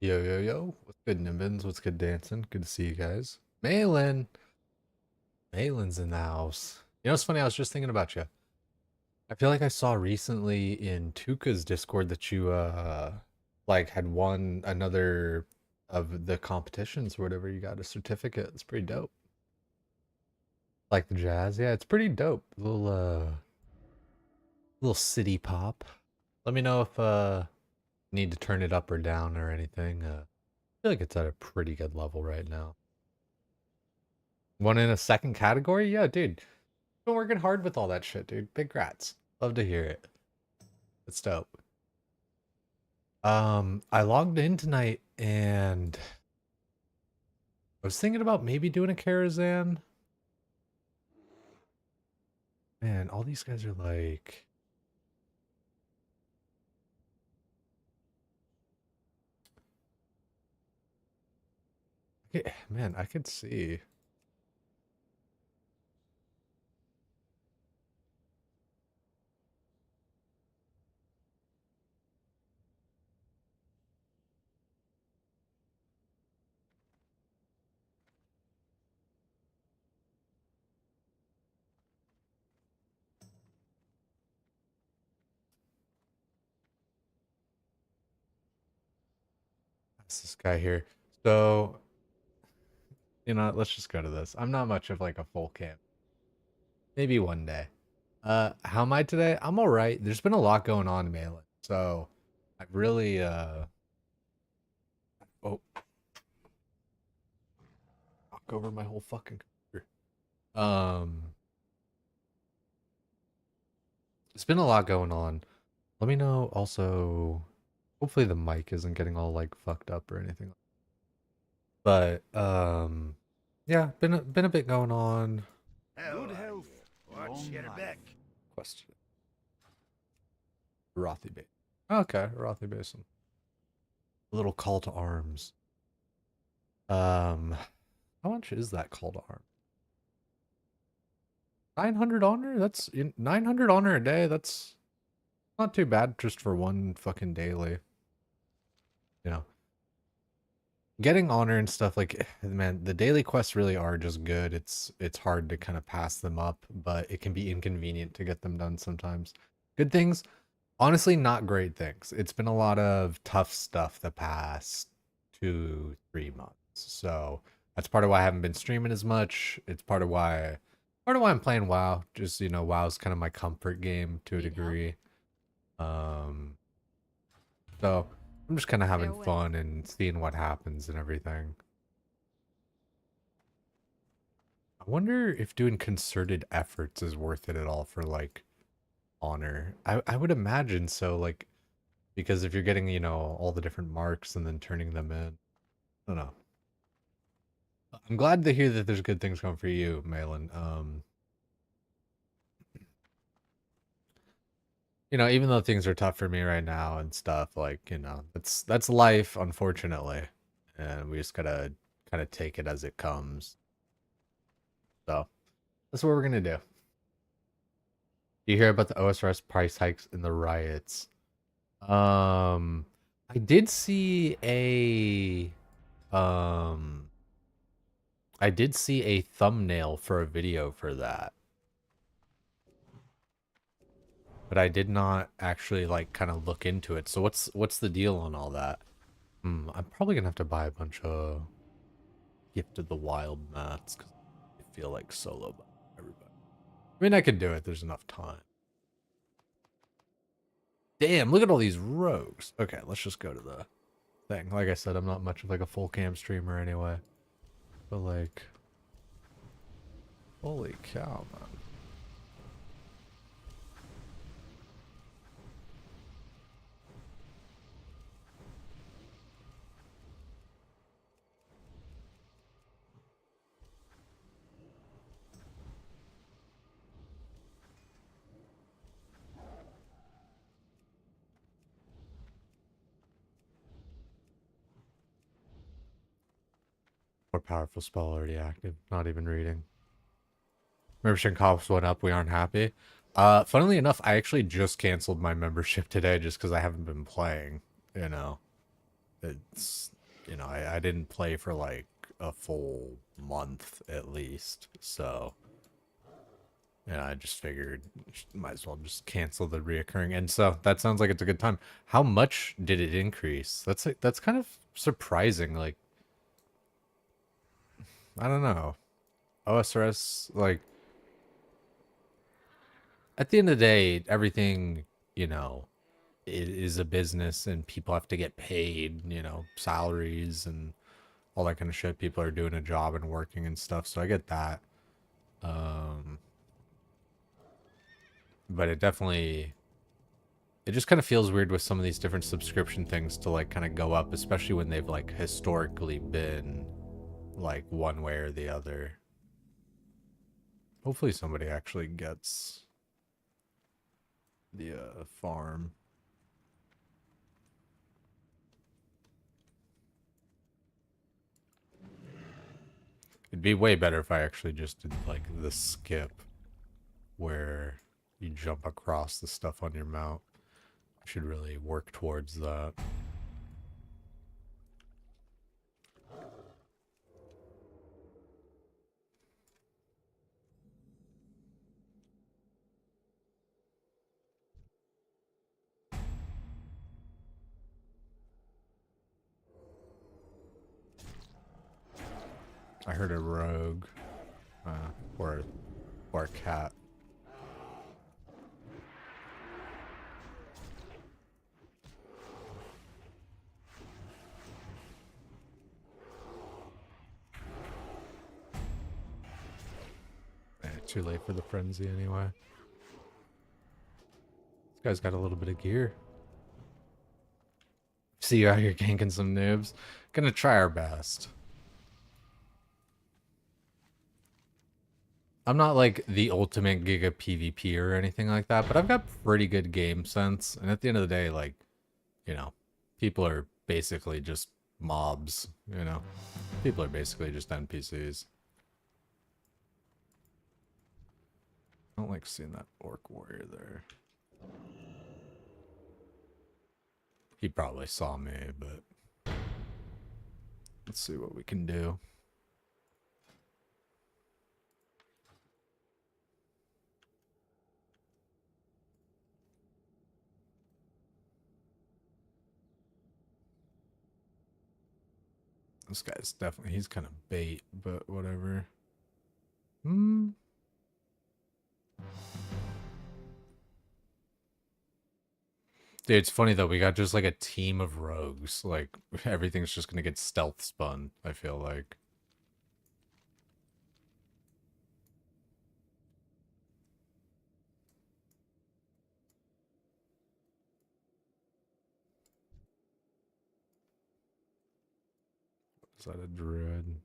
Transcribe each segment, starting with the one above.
Yo, yo, yo. What's good, Nimbins? What's good, dancing? Good to see you guys. Malin. Malin's in the house. You know, it's funny. I was just thinking about you. I feel like I saw recently in Tuka's Discord that you, like, had won another of the competitions or whatever. You got a certificate. It's pretty dope. Like the jazz. Yeah, it's pretty dope. Little city pop. Let me know if, need to turn it up or down or anything. I feel like it's at a pretty good level right now. One in a second category? Yeah, dude. Been working hard with all that shit, dude. Big grats. Love to hear it. It's dope. I logged in tonight and I was thinking about maybe doing a Karazhan. Man, all these guys are like man, I could see. That's this guy here. So, let's just go to this. I'm not much of like a full camp. Maybe one day. How am I today? I'm all right. There's been a lot going on, Malin. So, I really oh, knock over my whole fucking computer. It's been a lot going on. Let me know also. Hopefully the mic isn't getting all like fucked up or anything. But yeah, been a bit going on. Good health. Watch your back. Question. Rothy Basin. Okay, Rothy Basin. A little call to arms. How much is that call to arms? 900 honor? That's 900 honor a day. That's not too bad just for one fucking daily. You know. Getting honor and stuff like man, the daily quests really are just good. It's hard to kind of pass them up, but it can be inconvenient to get them done sometimes. Good things, honestly, not great things. It's been a lot of tough stuff the past 2, 3 months. So that's part of why I haven't been streaming as much. It's part of why I'm playing WoW. Just WoW's kind of my comfort game to a degree. So I'm just kind of having fun and seeing what happens and everything. I wonder if doing concerted efforts is worth it at all for like honor. I would imagine so, like because if you're getting, all the different marks and then turning them in. I don't know. I'm glad to hear that there's good things coming for you, Malin. Even though things are tough for me right now and stuff, like, that's life, unfortunately. And we just gotta kind of take it as it comes. So that's what we're gonna do. You hear about the OSRS price hikes and the riots? Um, I did see um, a thumbnail for a video for that, but I did not actually like kind of look into it. So what's the deal on all that? I'm probably gonna have to buy a bunch of Gift of the Wild mats because I feel like solo by everybody. I mean, I could do it. There's enough time. Damn, look at all these rogues. Okay, let's just go to the thing. Like I said, I'm not much of like a full cam streamer anyway. But like, holy cow, man. More powerful spell already active. Not even reading. Membership costs went up. We aren't happy. Funnily enough, I actually just canceled my membership today just because I haven't been playing, you know. it's, you know, I didn't play for like a full month at least, so yeah, I just figured might as well just cancel the reoccurring. And so that sounds like it's a good time. How much did it increase? That's kind of surprising. Like, I don't know. OSRS, like, at the end of the day, everything, you know, is a business and people have to get paid, you know, salaries and all that kind of shit. People are doing a job and working and stuff, so I get that. But it definitely, it just kind of feels weird with some of these different subscription things to like kind of go up, especially when they've like historically been like one way or the other. Hopefully somebody actually gets the farm. It'd be way better if I actually just did like the skip where you jump across the stuff on your mount. I should really work towards that. I heard a rogue, or a cat. Too late for the frenzy anyway. This guy's got a little bit of gear. See you out here ganking some noobs. Gonna try our best. I'm not like the ultimate Giga PvP or anything like that, but I've got pretty good game sense. And at the end of the day, like, you know, people are basically just mobs, you know? People are basically just NPCs. I don't like seeing that orc warrior there. He probably saw me, but let's see what we can do. This guy's definitely, he's kind of bait, but whatever. Dude, it's funny though, we got just like a team of rogues. Like, everything's just gonna get stealth spun, I feel like. Is that a druid?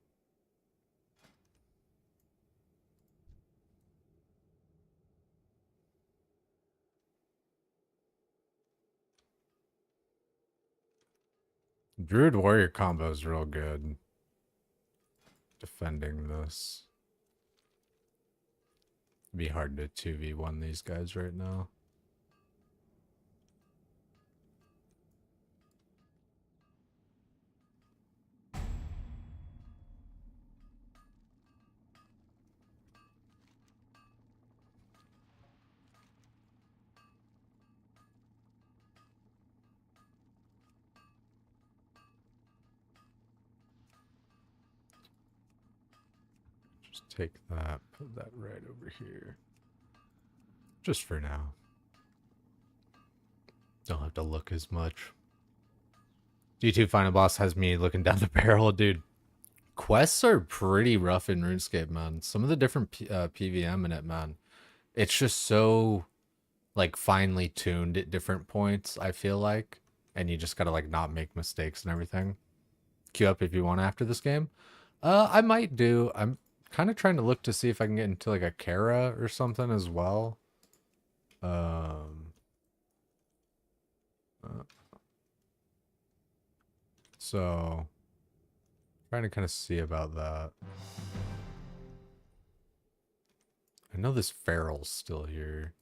Druid warrior combo is real good. Defending this. It'd be hard to 2v1 these guys right now. Just take that, put that right over here. Just for now. Don't have to look as much. G2 Final Boss has me looking down the barrel, dude. Quests are pretty rough in RuneScape, man. Some of the different PVM in it, man. It's just so, like, finely tuned at different points, I feel like. And you just gotta, like, not make mistakes and everything. Queue up if you want after this game. I might do. I'm kind of trying to look to see if I can get into, like, a Kara or something as well. So, trying to kind of see about that. I know this Feral's still here.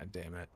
God damn it.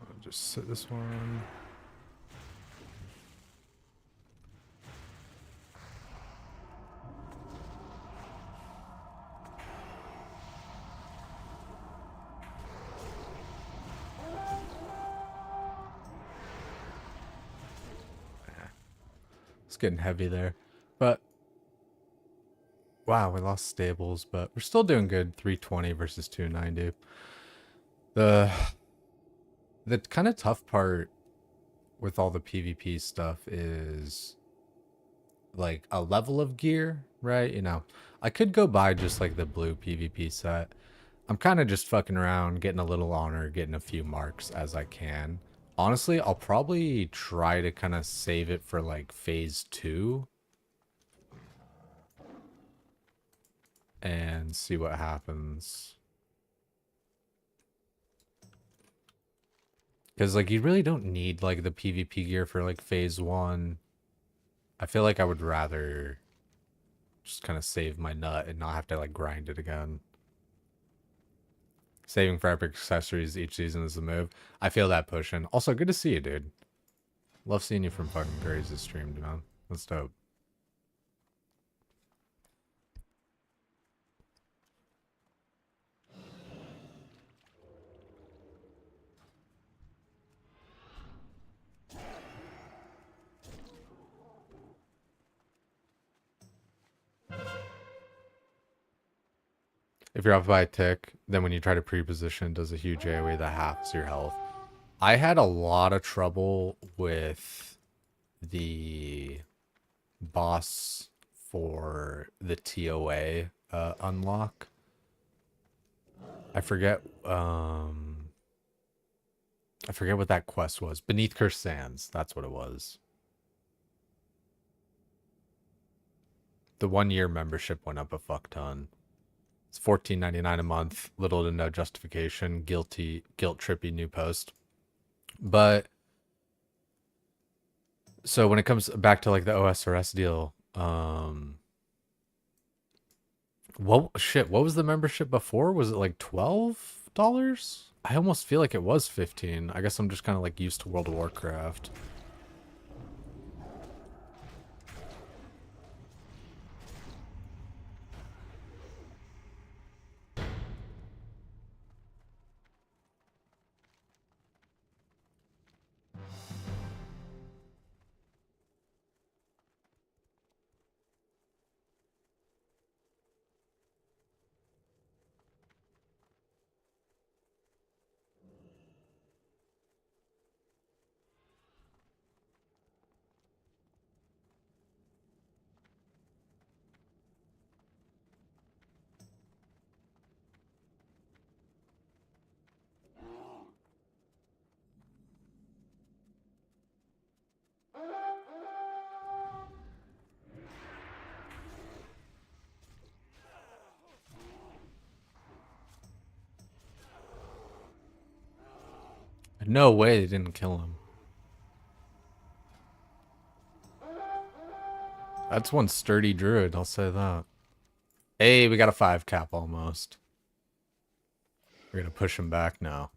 I'll just set this one. It's getting heavy there. But wow, we lost stables, but we're still doing good. 320 versus 290. The kind of tough part with all the PvP stuff is like a level of gear, right? You know, I could go buy just like the blue PvP set. I'm kind of just fucking around, getting a little honor, getting a few marks as I can. Honestly, I'll probably try to kind of save it for like phase 2 and see what happens. Because like you really don't need like the PvP gear for like phase 1. I feel like I would rather just kind of save my nut and not have to like grind it again. Saving for epic accessories each season is the move. I feel that pushing. Also, good to see you, dude. Love seeing you from fucking Graze's stream, man. That's dope. If you're up by a tick, then when you try to pre-position, it does a huge AoE that halves your health. I had a lot of trouble with the boss for the TOA unlock. I forget what that quest was. Beneath Cursed Sands, that's what it was. The 1-year membership went up a fuck ton. It's $14.99 a month, little to no justification, guilt trippy new post. But so when it comes back to like the OSRS deal, what was the membership before? Was it like $12? I almost feel like it was 15. I guess I'm just kind of like used to World of Warcraft. No way they didn't kill him. That's one sturdy druid, I'll say that. Hey, we got a 5 cap almost. We're gonna push him back now.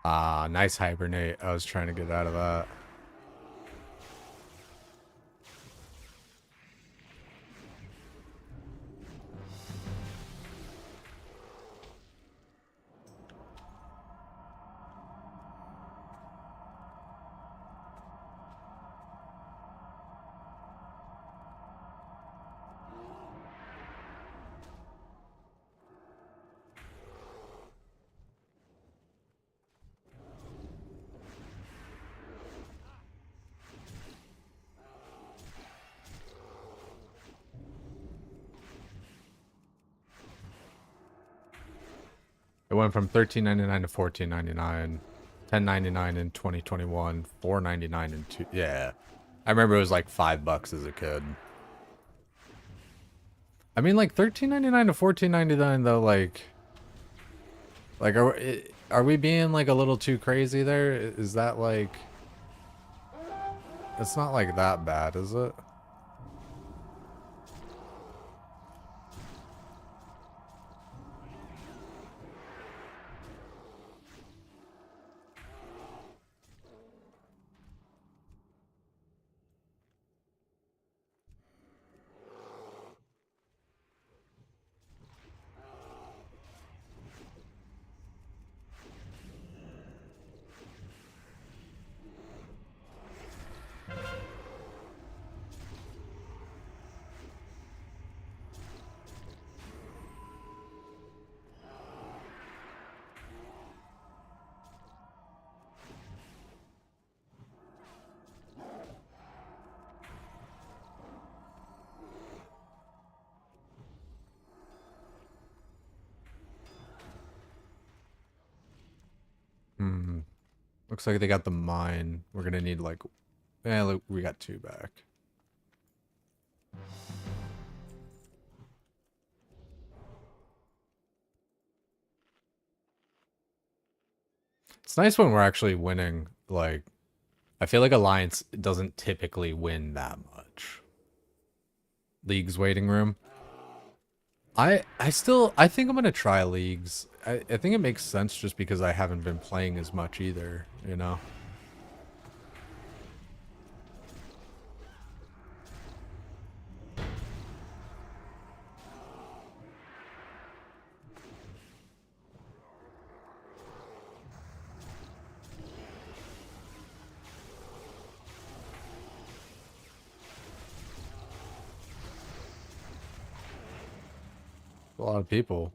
Ah, nice hibernate. I was trying to get out of that. It went from $13.99 to $14.99, $10.99 in 2021, $4.99 in two. Yeah, I remember it was like $5 as a kid. I mean, like $13.99 to $14.99 though. Like are we being like a little too crazy there? Is that like? It's not like that bad, is it? Hmm. Looks like they got the mine. We're gonna need like, look, we got 2 back. It's nice when we're actually winning. Like, I feel like Alliance doesn't typically win that much. League's waiting room. I think I'm gonna try Leagues. I think it makes sense just because I haven't been playing as much either, you know? A lot of people.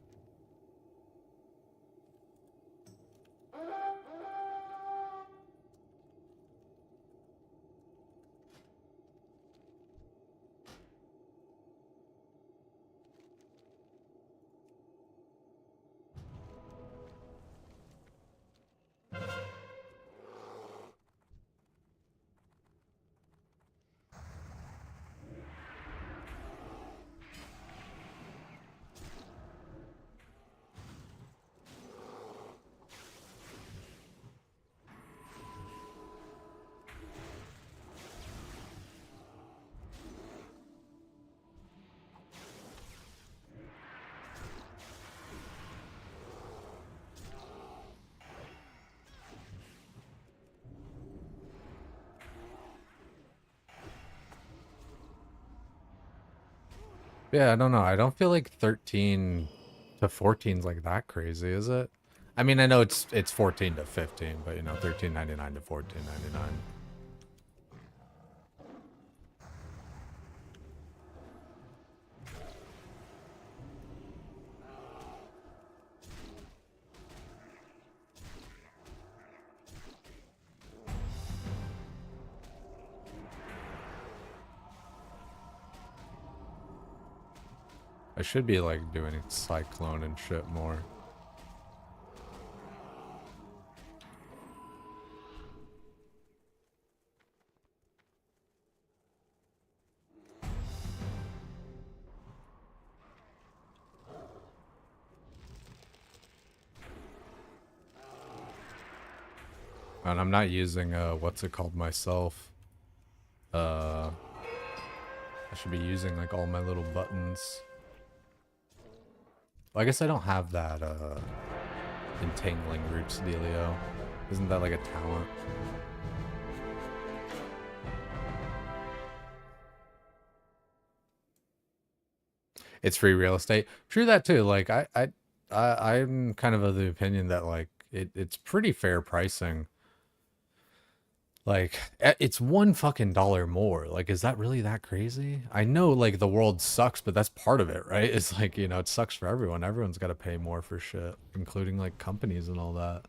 Yeah, I don't know. I don't feel like 13 to 14 is like that crazy, is it? I mean, I know it's 14 to 15, but you know, 13.99 to 14.99. I should be like doing Cyclone and shit more. And I'm not using what's it called myself. I should be using like all my little buttons. Well, I guess I don't have that entangling roots dealio. Isn't that like a talent? It's free real estate. True that too. Like I'm kind of the opinion that like it's pretty fair pricing. Like it's one fucking dollar more. Like, is that really that crazy? I know like the world sucks, but that's part of it, right? It's like, you know, it sucks for everyone. Everyone's got to pay more for shit, including like companies and all that.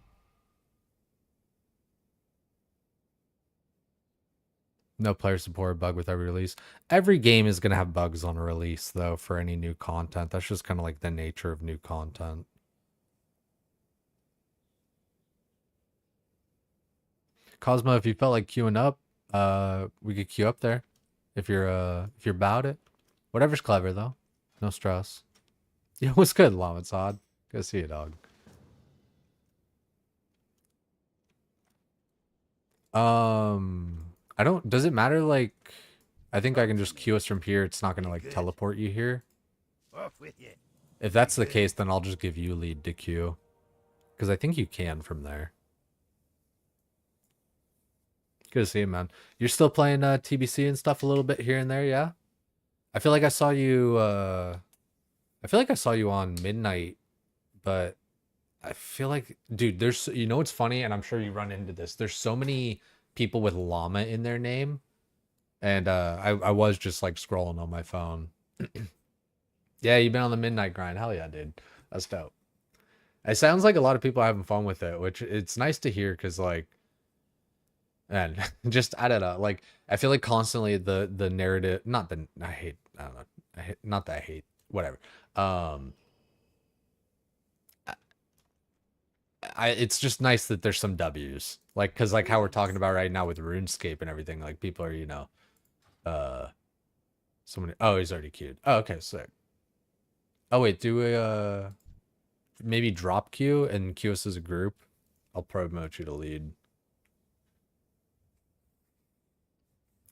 No player support bug with every release. Every game is going to have bugs on a release, though, for any new content. That's just kind of like the nature of new content. Cosmo, if you felt like queuing up, we could queue up there. If you're about it. Whatever's clever, though. No stress. Yeah, what's good, Lamazad? Go see you, dog. I don't, does it matter, like, I think I can just queue us from here. It's not gonna, like, teleport you here. Off with you. If that's the case, then I'll just give you lead to queue. Because I think you can from there. Good to see you, man. You're still playing TBC and stuff a little bit here and there, yeah? I feel like I saw you, I feel like I saw you on Midnight, but I feel like, dude, there's, you know what's funny? And I'm sure you run into this. There's so many people with llama in their name. And I was just like scrolling on my phone. Yeah, you've been on the midnight grind. Hell yeah, dude. That's dope. It sounds like a lot of people are having fun with it, which it's nice to hear because like, man, just I don't know. Like I feel like constantly the narrative, not the I don't know. I hate, not that I hate, whatever. Um it's just nice that there's some W's. Like cuz like how we're talking about right now with RuneScape and everything, like people are, you know, uh somebody, oh, he's already queued. Oh, okay, sick. Oh wait, do we maybe drop queue and queue us as a group? I'll promote you to lead.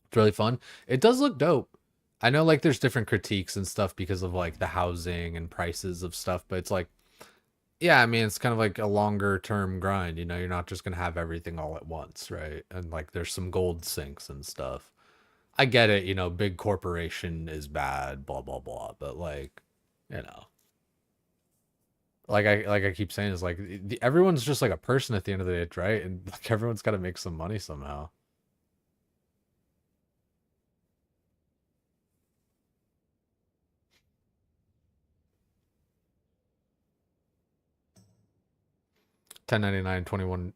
It's really fun. It does look dope. I know like there's different critiques and stuff because of like the housing and prices of stuff, but it's like, yeah, I mean, it's kind of like a longer term grind, you know, you're not just gonna have everything all at once, right? And like there's some gold sinks and stuff. I get it, you know, big corporation is bad, blah blah blah, but like, you know, like I keep saying is like everyone's just like a person at the end of the day, right? And like everyone's got to make some money somehow. $10.99,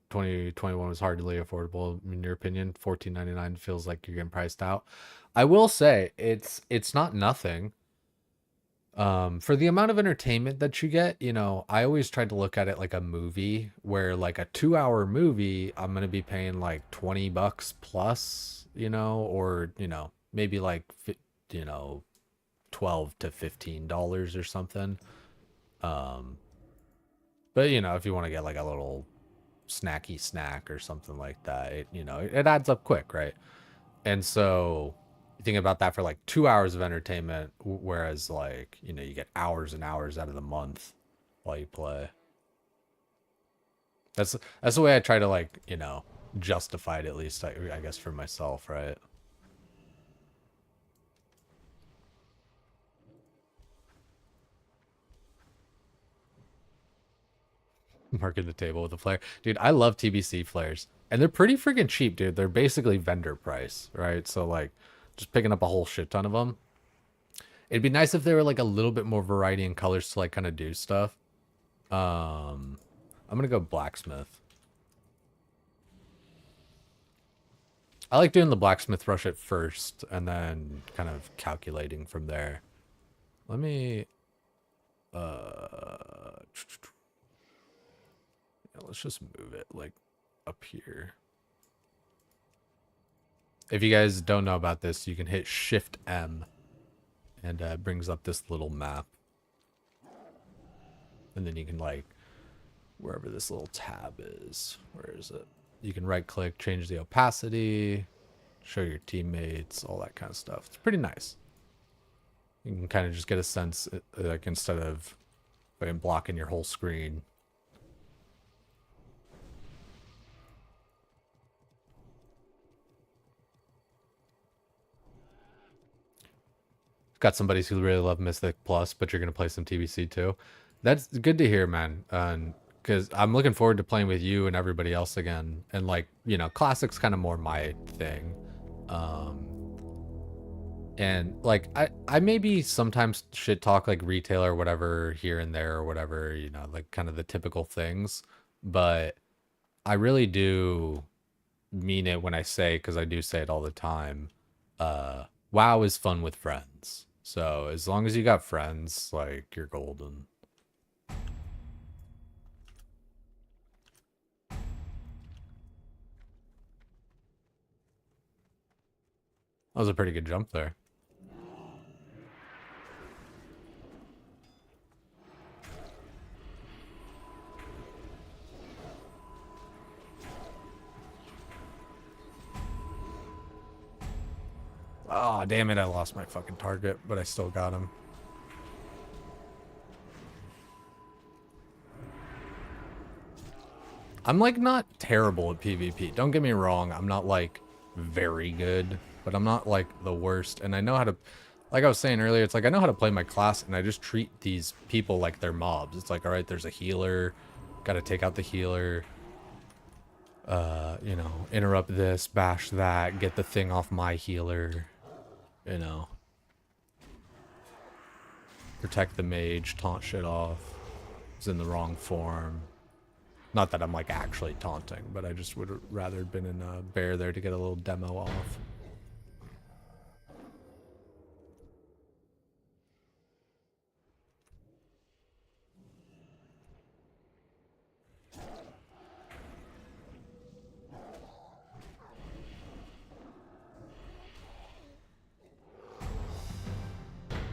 2021 was hardly affordable in your opinion. $14.99 feels like you're getting priced out. I will say it's not nothing. For the amount of entertainment that you get, you know, I always try to look at it like a movie where like a 2 hour movie, I'm gonna be paying like $20 plus, you know, or you know, maybe like you know, $12 to $15 or something. Um, but you know, if you want to get like a little snacky snack or something like that, you know, it adds up quick, right? And so you think about that for like 2 hours of entertainment, whereas like, you know, you get hours and hours out of the month while you play. That's the way I try to like, you know, justify it at least, I guess for myself, right? Marking the table with a flare. Dude, I love TBC flares. And they're pretty freaking cheap, dude. They're basically vendor price, right? So like just picking up a whole shit ton of them. It'd be nice if there were like a little bit more variety in colors to like kind of do stuff. I'm gonna go blacksmith. I like doing the blacksmith rush at first and then kind of calculating from there. Let me yeah, let's just move it like up here. If you guys don't know about this, you can hit Shift M and it brings up this little map. And then you can like wherever this little tab is, where is it? You can right click, change the opacity, show your teammates, all that kind of stuff. It's pretty nice. You can kind of just get a sense, like instead of blocking your whole screen. got somebody who really love Mythic Plus, but you're gonna play some TBC too. That's good to hear, man. Because I'm looking forward to playing with you and everybody else again. And like, you know, Classic's kind of more my thing. And like, I maybe sometimes shit talk like retail or whatever here and there or whatever, you know, like kind of the typical things. But I really do mean it when I say, because I do say it all the time, WoW is fun with friends. So as long as you got friends, like, you're golden. That was a pretty good jump there. Oh, damn it, I lost my fucking target, but I still got him. I'm like not terrible at PvP. Don't get me wrong, I'm not like very good, but I'm not like the worst. And I know how to, like I was saying earlier, it's like I know how to play my class and I just treat these people like they're mobs. It's like, all right, there's a healer, gotta take out the healer. You know, interrupt this, bash that, get the thing off my healer, you know. Protect the mage, taunt shit off. It's in the wrong form. Not that I'm like actually taunting, but I just would rather have been in a bear there to get a little demo off.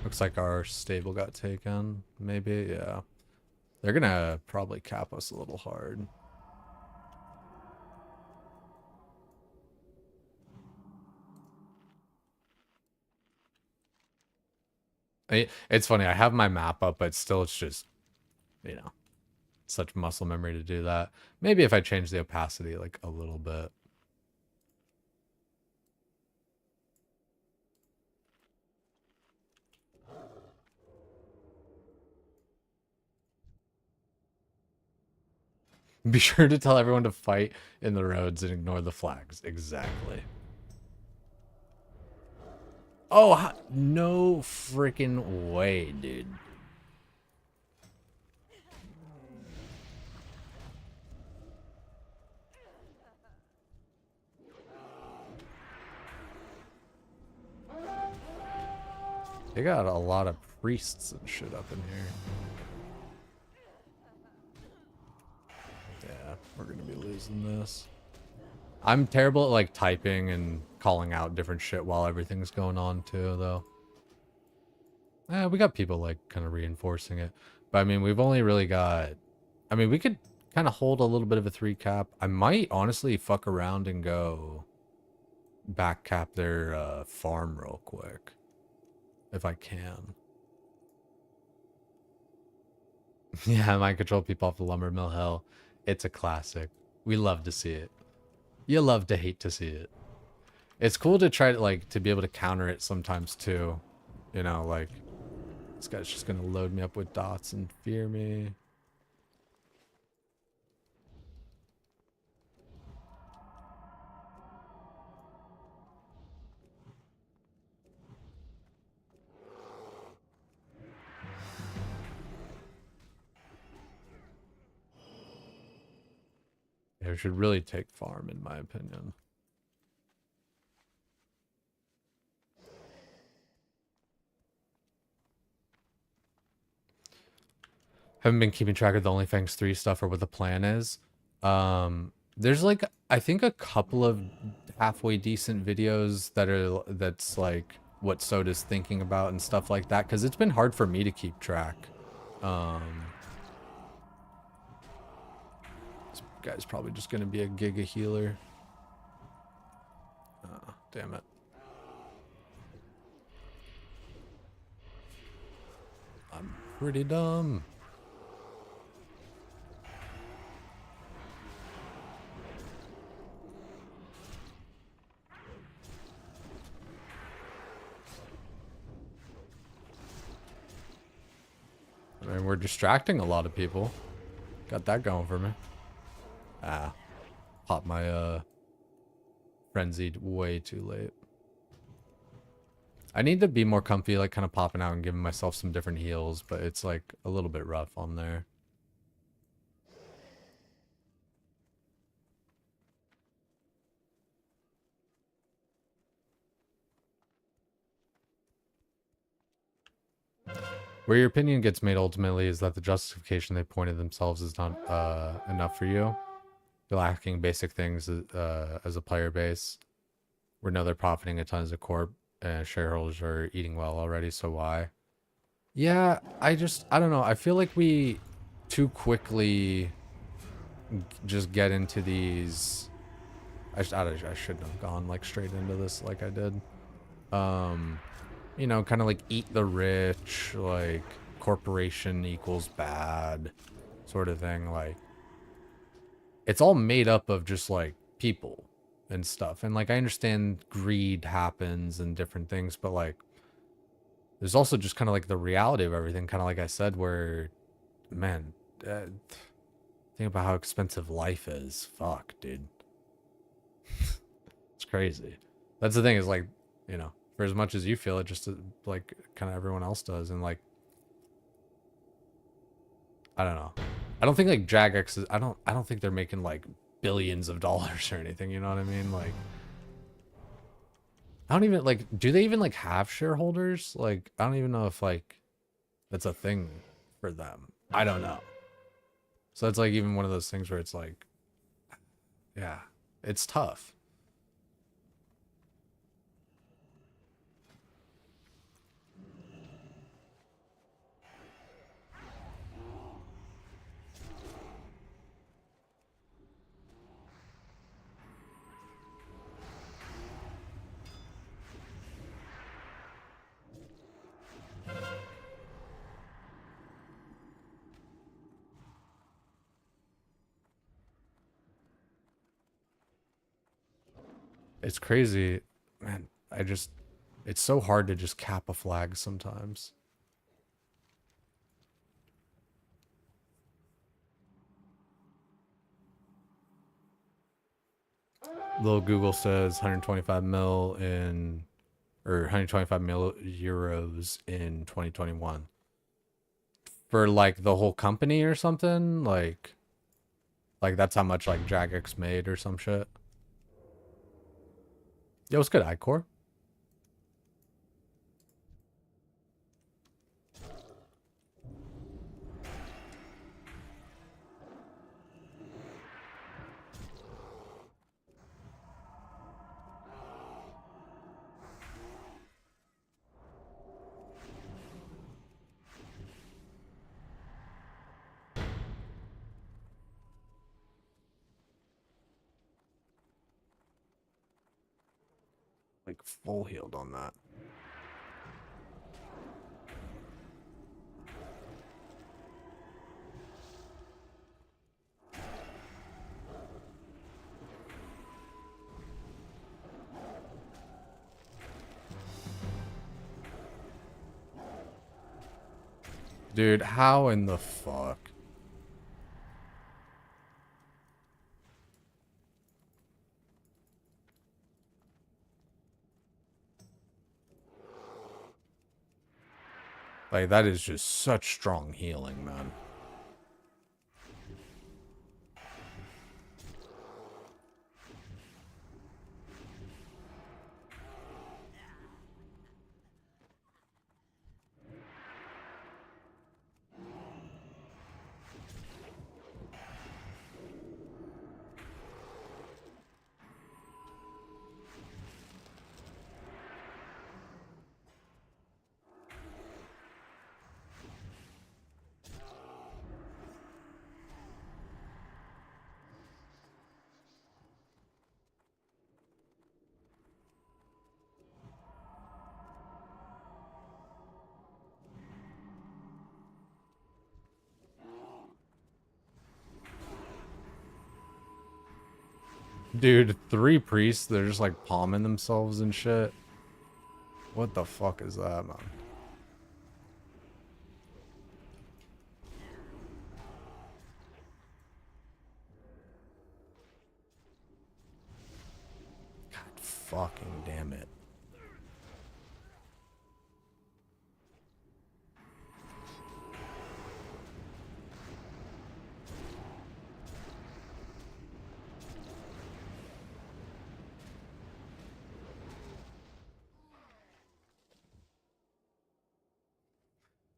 Looks like our stable got taken. Maybe, yeah. They're gonna probably cap us a little hard. It's funny, I have my map up, but still it's just, you know, such muscle memory to do that. Maybe if I change the opacity like a little bit. Be sure to tell everyone to fight in the roads and ignore the flags. Exactly. Oh, no freaking way, dude. They got a lot of priests and shit up in here. Yeah, we're gonna be losing this. I'm terrible at like typing and calling out different shit while everything's going on too, though. We got people like kind of reinforcing it. But I mean, we've only really got... I mean, we could kind of hold a little bit of a 3 cap. I might honestly fuck around and go back cap their farm real quick. If I can. Yeah, mind control people off the lumber mill hell. It's a classic. We love to see it. You love to hate to see it. It's cool to try to like to be able to counter it sometimes too. You know, like this guy's just gonna load me up with dots and fear me. Yeah, we should really take farm in my opinion. Haven't been keeping track of the OnlyFans 3 stuff or what the plan is. There's like I think a couple of halfway decent videos that's like what Soda's thinking about and stuff like that, because it's been hard for me to keep track. This guy's probably just gonna be a giga healer. Damn it. I'm pretty dumb. mean, we're distracting a lot of people. Got that going for me. Ah. Pop my, frenzied way too late. I need to be more comfy, like, kind of popping out and giving myself some different heals, but it's, like, a little bit rough on there. Where your opinion gets made ultimately is that the justification they pointed themselves is not enough for you. You're lacking basic things as a player base. We know they're profiting a ton as a corp, and shareholders are eating well already, so why? Yeah, I don't know. I feel like we too quickly just get into these... I shouldn't have gone like straight into this like I did. You know, kind of like eat the rich, like corporation equals bad sort of thing. Like, it's all made up of just like people and stuff. And like, I understand greed happens and different things, but like, there's also just kind of like the reality of everything. Kind of like I said, where, man, think about how expensive life is. Fuck, dude. It's crazy. That's the thing is like, you know, for as much as you feel it, just like kind of everyone else does. And like, I don't know. I don't think like Jagex is, I don't think they're making like billions of dollars or anything. You know what I mean? Like, I don't even like, do they even like have shareholders? Like, I don't even know if like that's a thing for them. I don't know. So it's like even one of those things where it's like, yeah, it's tough. It's crazy, man. It's so hard to just cap a flag sometimes. Little Google says 125 mil in, or 125 mil euros in 2021 for like the whole company or something. Like that's how much like Jagex made or some shit. Yo, what's good, iCore? Like full healed on that. Dude, how in the fuck? Like, that is just such strong healing, man. Dude, 3 priests, they're just like palming themselves and shit. What the fuck is that, man? fucking damn it.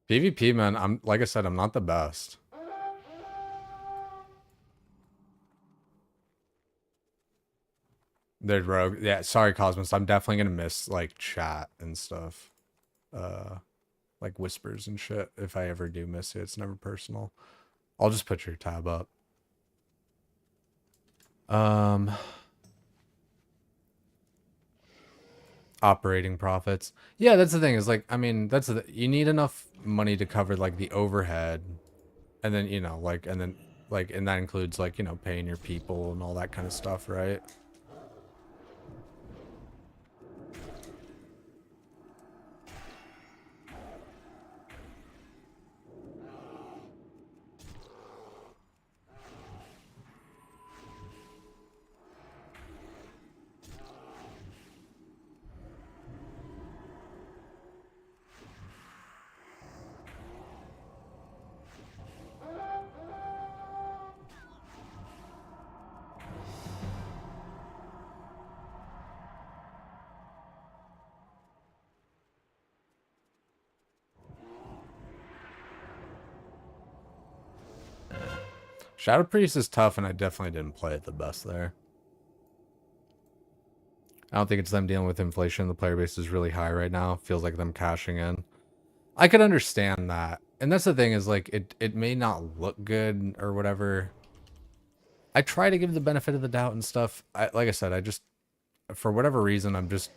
PvP, man, I'm like I said, I'm not the best. There's Rogue. Yeah, sorry, Cosmos. I'm definitely gonna miss like chat and stuff. Like whispers and shit. If I ever do miss it, it's never personal. I'll just put your tab up. Operating profits. Yeah, that's the thing. Is like, I mean, you need enough money to cover like the overhead, and then and that includes like paying your people and all that kind of stuff, right? Shadow Priest is tough, and I definitely didn't play it the best there. I don't think it's them dealing with inflation. The player base is really high right now. Feels like them cashing in. I could understand that. And that's the thing is like it may not look good or whatever. I try to give the benefit of the doubt and stuff. Like I said, I just for whatever reason I'm just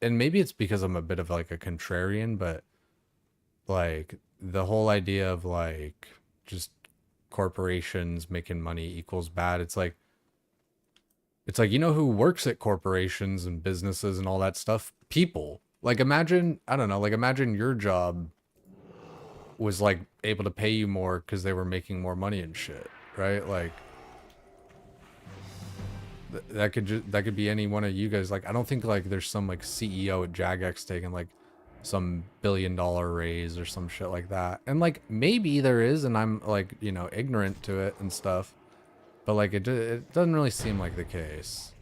and maybe it's because I'm a bit of like a contrarian, but like the whole idea of like just corporations making money equals bad. It's like who works at corporations and businesses and all that stuff? People. Like imagine, I don't know, like imagine your job was like able to pay you more because they were making more money and shit, right? Like that could be any one of you guys. Like I don't think like there's some like CEO at Jagex taking like some $1 billion raise or some shit like that. And like maybe there is, and I'm like ignorant to it and stuff. But like it doesn't really seem like the case.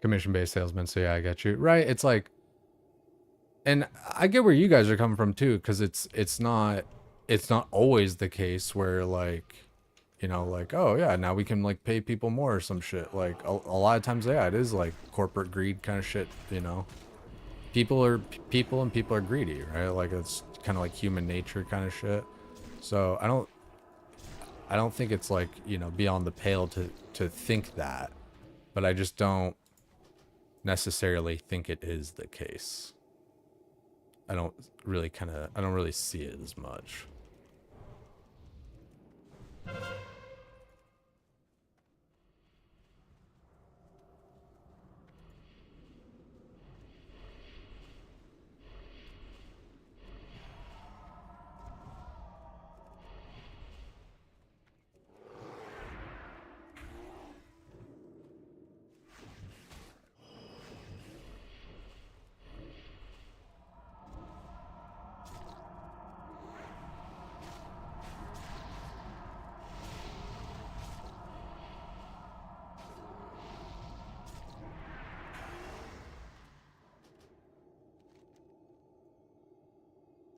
Commission-based salesman, so yeah, I get you. Right, it's like, and I get where you guys are coming from too, because it's not always the case where like, like, oh yeah, now we can like pay people more or some shit. Like a lot of times, yeah, it is like corporate greed kind of shit, People are people and people are greedy, right? Like it's kind of like human nature kind of shit. So I don't think it's like, beyond the pale to think that, but I just don't necessarily think it is the case. I don't really see it as much.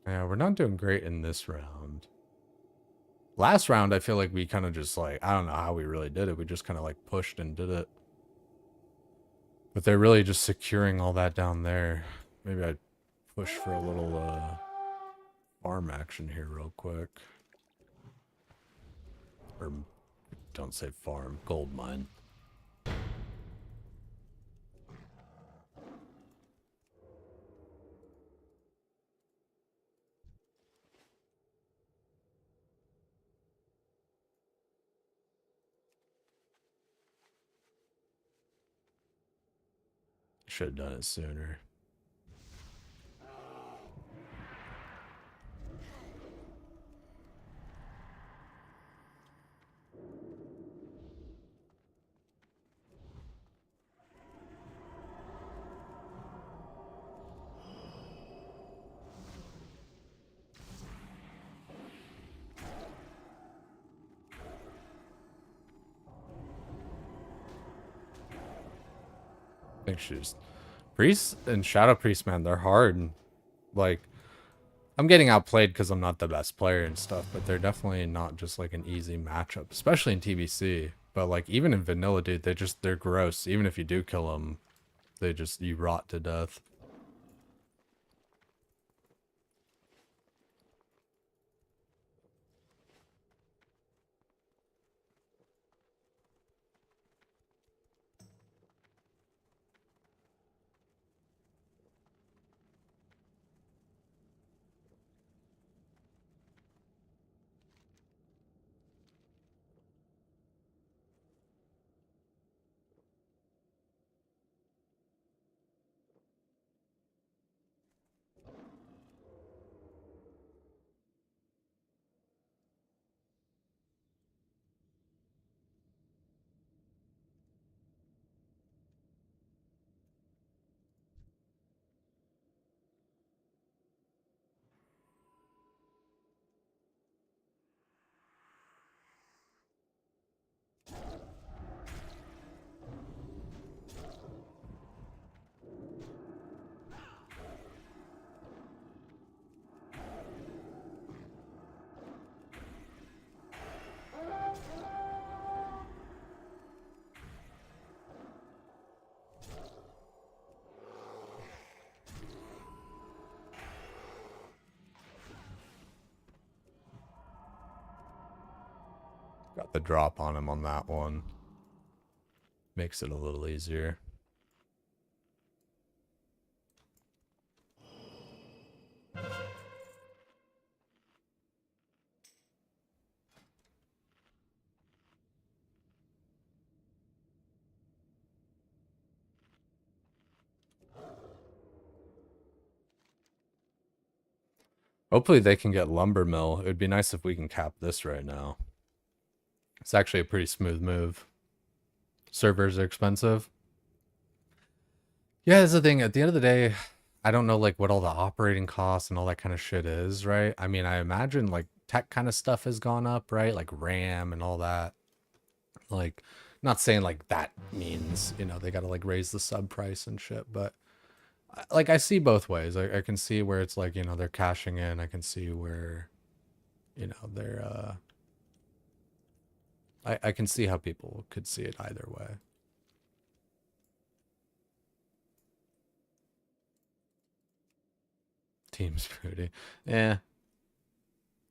Yeah, we're not doing great in this round. Last round, I feel like we kind of just like, I don't know how we really did it. We just kind of like pushed and did it. But they're really just securing all that down there. Maybe I'd push for a little farm action here real quick. Or don't say farm, gold mine. Should have done it sooner. I think she's Priest and Shadow Priest, man, they're hard. Like, I'm getting outplayed because I'm not the best player and stuff, but they're definitely not just like an easy matchup, especially in TBC. But like even in vanilla, dude, they're gross. Even if you do kill them, you rot to death. Got the drop on him on that one. Makes it a little easier. Hopefully they can get lumber mill. It would be nice if we can cap this right now. It's actually a pretty smooth move. Servers are expensive. Yeah, that's the thing. At the end of the day, I don't know like what all the operating costs and all that kind of shit is, right? I mean, I imagine like tech kind of stuff has gone up, right? Like RAM and all that. Like, not saying like that means, you know, they got to like raise the sub price and shit, but like I see both ways. I can see where it's like, you know, they're cashing in. I can see where, you know, they're I can see how people could see it either way. Team's booty. Yeah.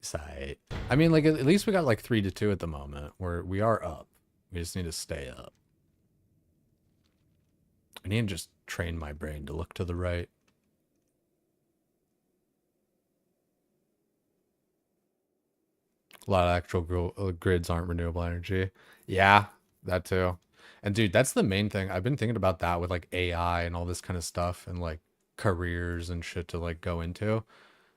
Sight. I mean, like, at least we got like 3-2 at the moment where we are up. We just need to stay up. I need to just train my brain to look to the right. A lot of actual grids aren't renewable energy. Yeah, that too. And dude, that's the main thing. I've been thinking about that with like AI and all this kind of stuff and like careers and shit to like go into.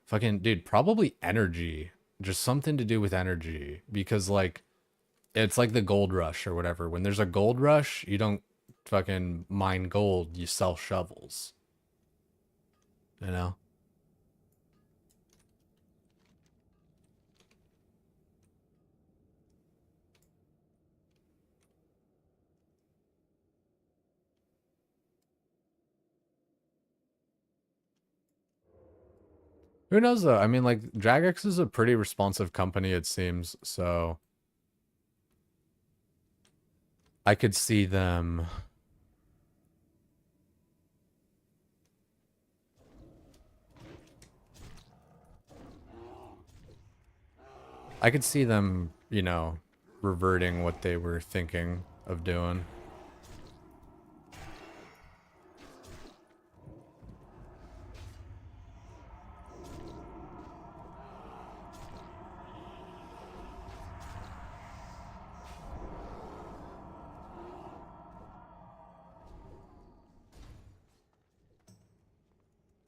Fucking dude, probably energy. Just something to do with energy because like it's like the gold rush or whatever. When there's a gold rush, you don't fucking mine gold, you sell shovels. You know? Who knows though? I mean, like Jagex is a pretty responsive company, it seems. So I could see them I could see them, you know, reverting what they were thinking of doing.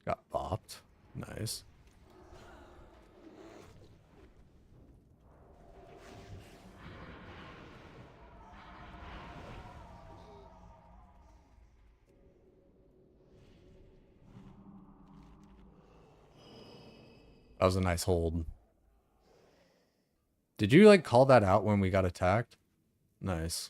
Got bopped. Nice. That was a nice hold. Did you like call that out when we got attacked? Nice.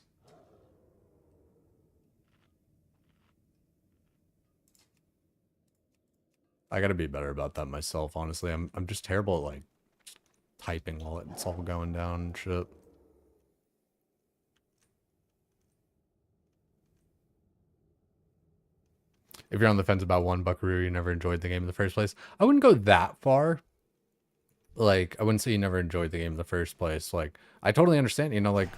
I gotta be better about that myself, honestly. I'm just terrible at like typing while it's all going down and shit. If you're on the fence about one buckaroo, you never enjoyed the game in the first place. I wouldn't go that far. Like, I wouldn't say you never enjoyed the game in the first place. Like, I totally understand, you know, like,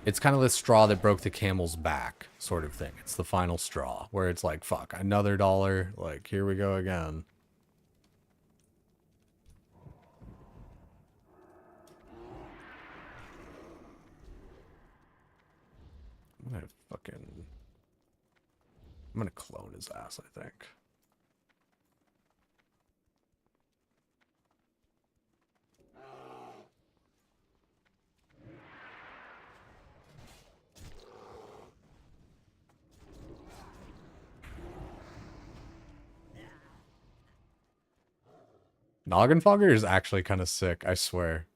it's kind of the straw that broke the camel's back sort of thing. It's the final straw where it's like, fuck, another dollar. Like, here we go again. I'm gonna clone his ass, I think. Noggin Fogger is actually kind of sick, I swear.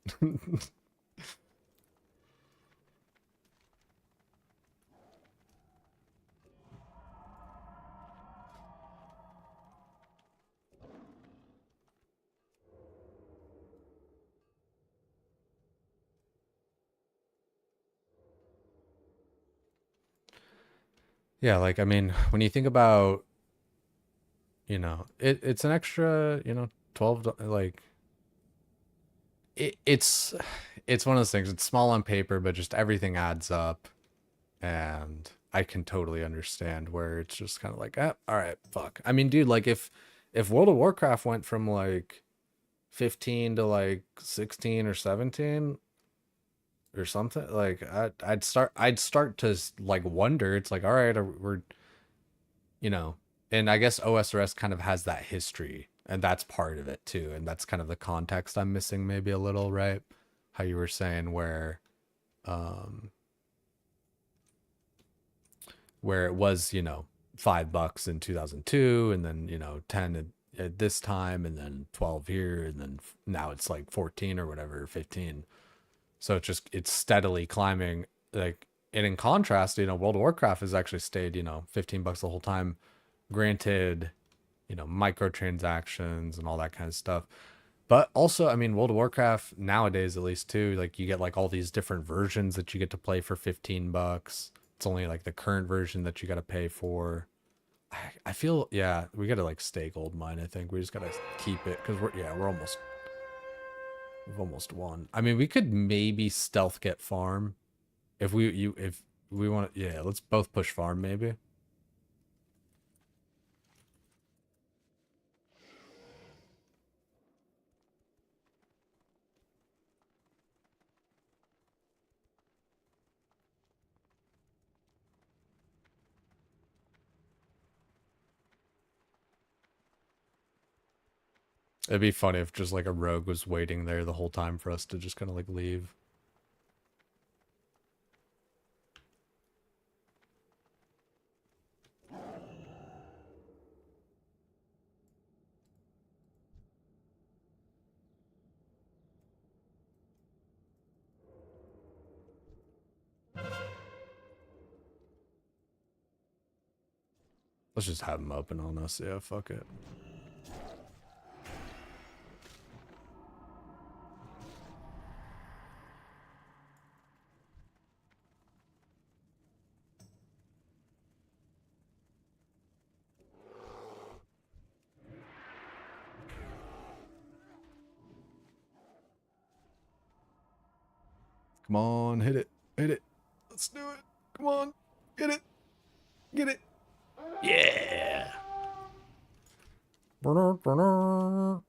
Yeah, like, I mean, when you think about, you know, it's an extra, you know, 12, like, it's one of those things. It's small on paper, but just everything adds up. And I can totally understand where it's just kind of like, all right, fuck. I mean, dude, like if World of Warcraft went from like 15 to like 16 or 17 or something, like I'd start to like wonder. It's like, all right, we're, you know, and I guess OSRS kind of has that history, and that's part of it too, and that's kind of the context I'm missing maybe a little, right? How you were saying um where it was, you know, $5 in 2002, and then, you know, 10 at this time, and then 12 here, and then now it's like 14 or whatever, 15. So it's steadily climbing. Like, and in contrast, you know, World of Warcraft has actually stayed, you know, $15 the whole time. Granted, you know, microtransactions and all that kind of stuff. But also, I mean, World of Warcraft nowadays, at least too, like you get like all these different versions that you get to play for $15. It's only like the current version that you got to pay for. I feel, yeah, we got to like stay gold mine. I think we just got to keep it because we've almost won. I mean, we could maybe stealth get farm if we want. Yeah, let's both push farm maybe. It'd be funny if just like a rogue was waiting there the whole time for us to just kind of like leave. Let's just have them open on us. Yeah, fuck it. Come on, hit it. Hit it. Let's do it. Come on. Get it. Get it. Yeah. Burner, burner.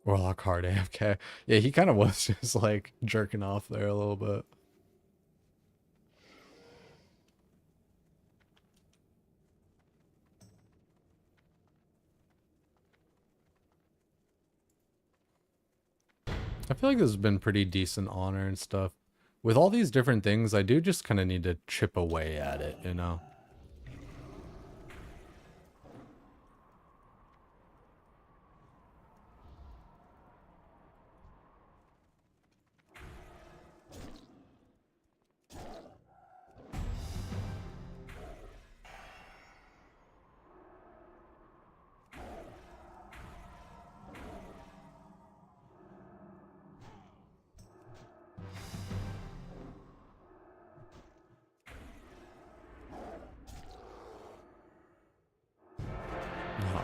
Warlock hard AFK. Yeah, he kind of was just like jerking off there a little bit. I feel like this has been pretty decent honor and stuff. With all these different things, I do just kind of need to chip away at it, you know?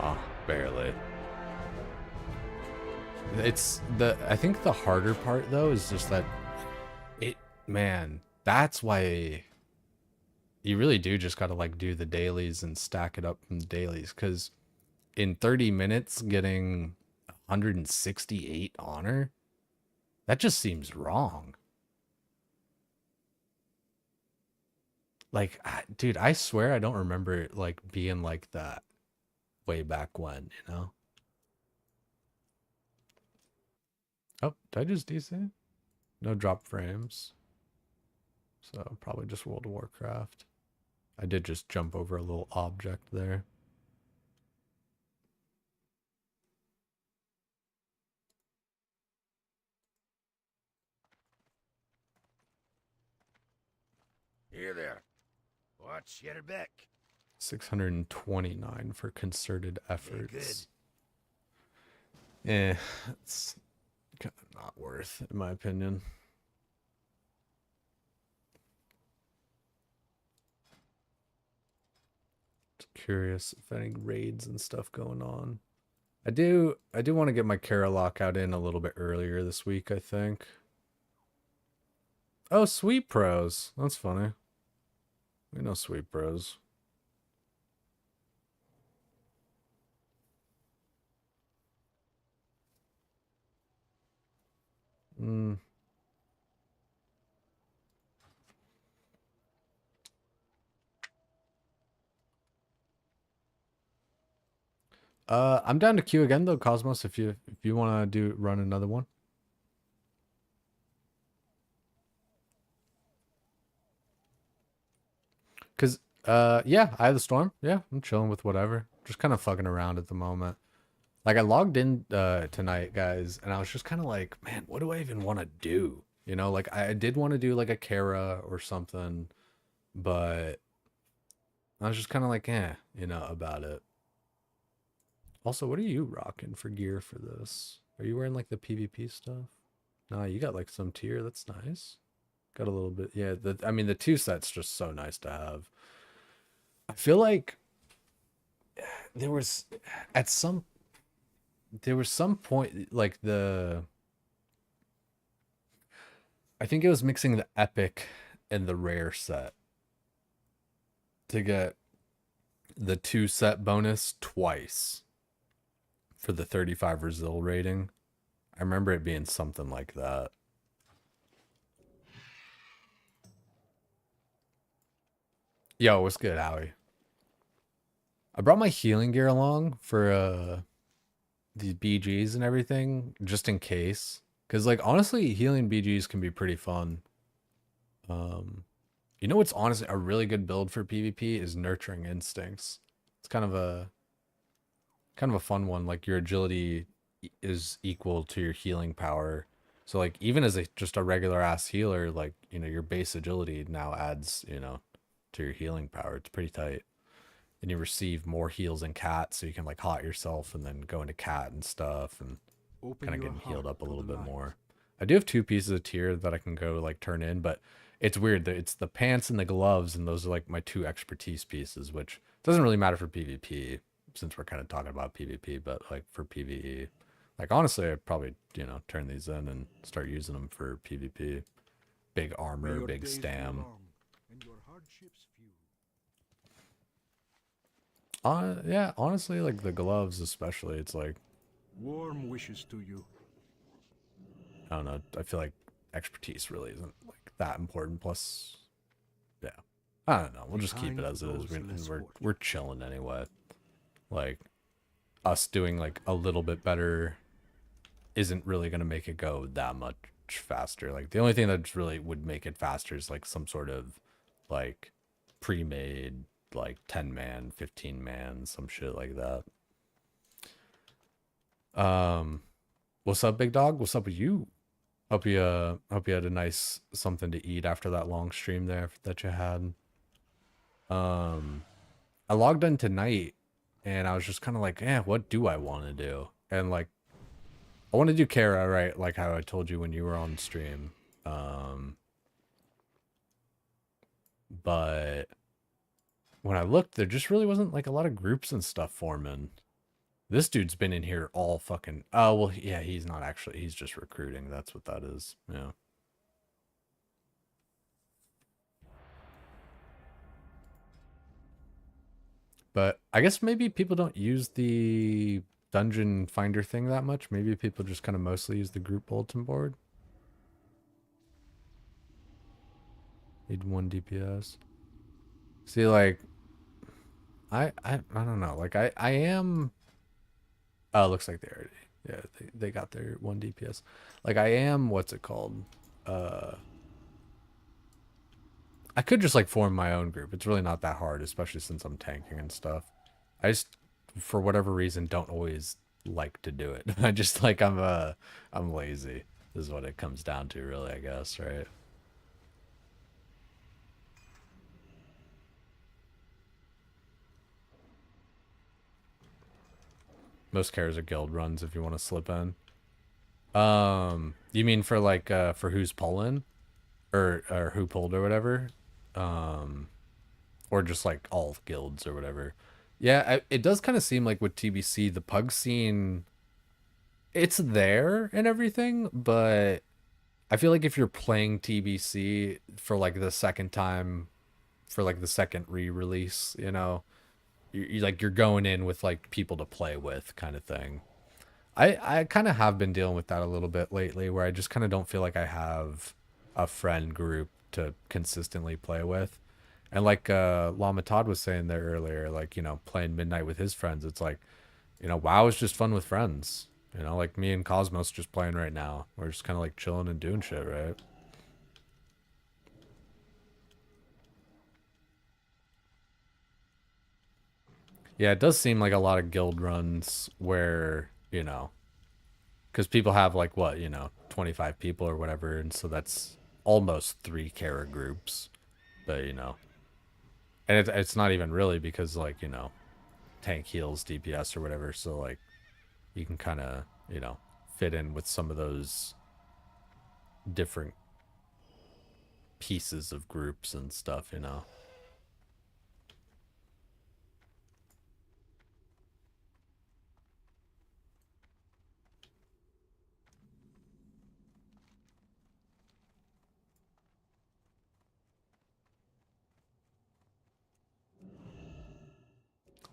Ah, barely. I think the harder part though is just that man, that's why you really do just gotta like do the dailies and stack it up from the dailies, because in 30 minutes getting 168 honor, that just seems wrong. Like, dude, I swear I don't remember it like being like that way back when, you know? Oh, did I just DC? No drop frames. So probably just World of Warcraft. I did just jump over a little object there. Here there. Watch your back. 629 for concerted efforts. Yeah, it's kind of not worth, in my opinion. Just curious if any raids and stuff going on. I do want to get my Carolock out in a little bit earlier this week, I think. Oh, Sweet Pros. That's funny. We know Sweet Pros. I'm down to queue again though, Cosmos, if you want to run another one. Cause yeah, I have the storm. Yeah, I'm chilling with whatever. Just kind of fucking around at the moment. Like I logged in tonight, guys, and I was just kind of like, man, what do I even want to do? You know, like I did want to do like a Kara or something, but I was just kind of like, you know, about it. Also, what are you rocking for gear for this? Are you wearing like the PvP stuff? Nah, you got like some tier. That's nice. Got a little bit. Yeah, I mean, the 2 set's just so nice to have. I feel like there was some point like I think it was mixing the epic and the rare set to get the 2 set bonus twice for the 35 Brazil rating. I remember it being something like that. Yo, what's good, Howie? I brought my healing gear along for the BGs and everything, just in case. Because, like, honestly, healing BGs can be pretty fun. You know what's honestly a really good build for PvP is Nurturing Instincts. It's kind of a fun one. Like, your agility is equal to your healing power. So, like, even as just a regular ass healer, like, you know, your base agility now adds, you know, to your healing power. It's pretty tight. And you receive more heals in cat, so you can like hot yourself and then go into cat and stuff and kind of getting healed up a little bit more. I do have 2 pieces of tier that I can go like turn in, but it's weird that it's the pants and the gloves, and those are like my two expertise pieces, which doesn't really matter for PvP since we're kind of talking about PvP, but like for PvE, like honestly, I'd probably, you know, turn these in and start using them for PvP. Big May armor, your big days be stam. long and your hardships few. Yeah, honestly, like the gloves especially, it's like, Warm wishes to you. I don't know, I feel like expertise really isn't like that important. Plus, yeah, I don't know. We'll Be just keep it kind as to it is. those less We're fortunate. we're chilling anyway. Like us doing like a little bit better isn't really gonna make it go that much faster. Like the only thing that really would make it faster is like some sort of like pre-made like 10 man, 15 man, some shit like that. What's up, big dog? What's up with you? Hope you had a nice something to eat after that long stream there that you had. I logged in tonight and I was just kind of like, what do I want to do? And like, I want to do Kara, right? Like how I told you when you were on stream. But when I looked, there just really wasn't like a lot of groups and stuff forming. This dude's been in here all fucking. Oh, well, yeah, he's not actually. He's just recruiting. That's what that is. Yeah. But I guess maybe people don't use the dungeon finder thing that much. Maybe people just kind of mostly use the group bulletin board. Need 1 DPS. See, like, I don't know. Like, I am. Oh, looks like they already. Yeah, they got their 1 DPS. Like, I am. What's it called? I could just like form my own group. It's really not that hard, especially since I'm tanking and stuff. I just, for whatever reason, don't always like to do it. I just like I'm lazy. Is what it comes down to, really. I guess, right? Most cares are guild runs if you want to slip in. You mean for like for who's pulling, or who pulled or whatever, or just like all guilds or whatever. Yeah, it does kind of seem like with TBC, the pug scene, it's there and everything, but I feel like if you're playing TBC for like the second time, for like the second re-release, you know, you like you're going in with like people to play with kind of thing. I kind of have been dealing with that a little bit lately, where I just kind of don't feel like I have a friend group to consistently play with. And like Lama Todd was saying there earlier, like, you know, playing Midnight with his friends, it's like, you know, WoW is just fun with friends. You know, like me and Cosmos just playing right now. We're just kind of like chilling and doing shit, right? Yeah, it does seem like a lot of guild runs where, you know, because people have like what, you know, 25 people or whatever, and so that's almost 3 Kara groups. But, you know, and it's not even really because, like, you know, tank heals DPS or whatever, so like you can kind of, you know, fit in with some of those different pieces of groups and stuff, you know.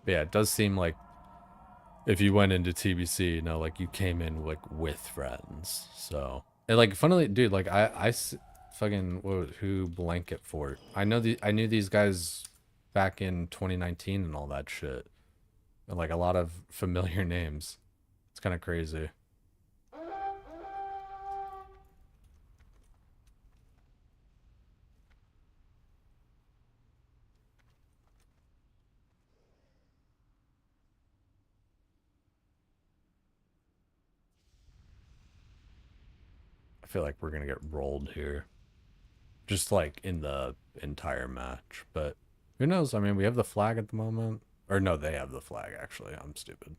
But yeah, it does seem like if you went into TBC, you know, like you came in like with friends. So, and like funnily, dude, like fucking who blanket fort. I knew these guys back in 2019 and all that shit. And like a lot of familiar names. It's kind of crazy. I feel like we're gonna get rolled here, just like in the entire match. But who knows? I mean, we have the flag at the moment, or no, they have the flag. Actually, I'm stupid.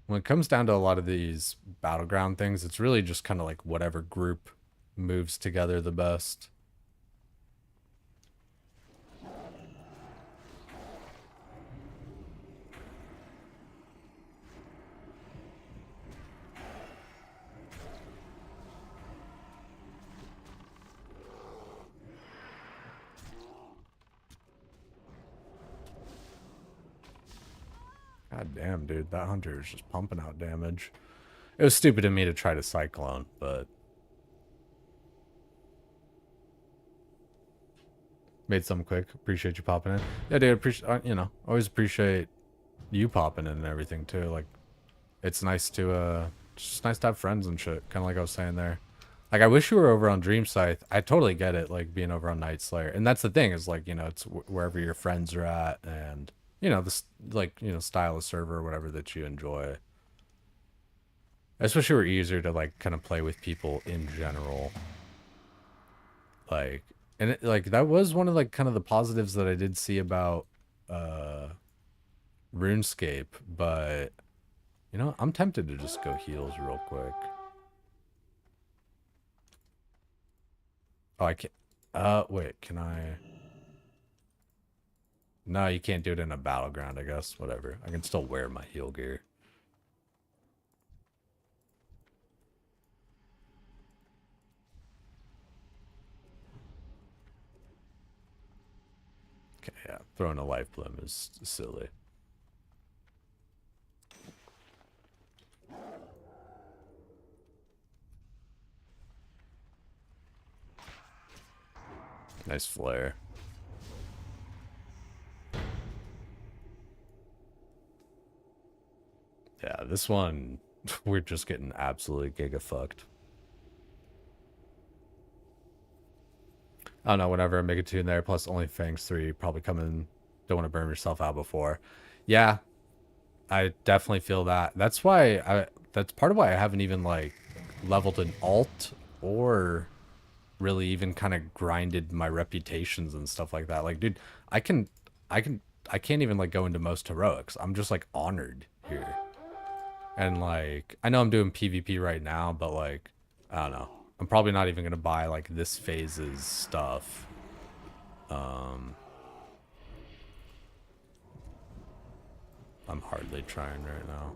when it comes down to a lot of these battleground things, it's really just kind of like whatever group moves together the best. God damn, dude, that hunter is just pumping out damage. It was stupid of me to try to cyclone, but made something quick. Appreciate you popping in. Yeah, dude, appreciate, you know, always appreciate you popping in and everything too. Like, it's nice to just nice to have friends and shit. Kind of like I was saying there. Like, I wish you were over on Dreamscythe. I totally get it, like being over on Night Slayer. And that's the thing is like, you know, it's wherever your friends are at, and you know, this like, you know, style of server or whatever that you enjoy. I just wish it were easier to like kind of play with people in general. Like, and it, like that was one of like kind of the positives that I did see about RuneScape, but you know, I'm tempted to just go heals real quick. Oh, I can't. Wait, can I? No, you can't do it in a battleground, I guess. Whatever. I can still wear my heal gear. Okay, yeah. Throwing a life bloom is silly. Nice flare. Yeah, this one, we're just getting absolutely giga fucked. I don't know, whenever I make a tune there, plus only Fangs 3, probably coming, don't want to burn yourself out before. Yeah, I definitely feel that. That's why that's part of why I haven't even like leveled an alt or really even kind of grinded my reputations and stuff like that. Like, dude, I can, I can't even like go into most heroics. I'm just like honored here. And like, I know I'm doing PvP right now, but like, I don't know. I'm probably not even gonna buy like this phase's stuff. I'm hardly trying right now.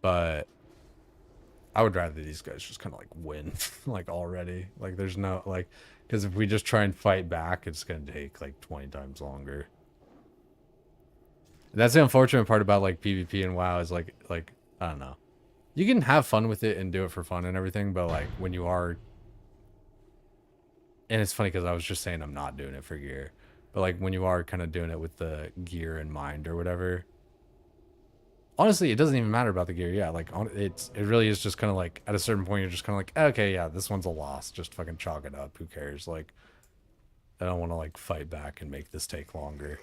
But I would rather these guys just kind of like win like already. Like there's no like, because if we just try and fight back, it's gonna take like 20 times longer. And that's the unfortunate part about like PvP and WoW is like I don't know. You can have fun with it and do it for fun and everything, but like when you are, and it's funny because I was just saying I'm not doing it for gear, but like when you are kind of doing it with the gear in mind or whatever, honestly, it doesn't even matter about the gear. Yeah, like it really is just kind of like at a certain point you're just kind of like, okay, yeah, this one's a loss. Just fucking chalk it up. Who cares? Like, I don't want to like fight back and make this take longer.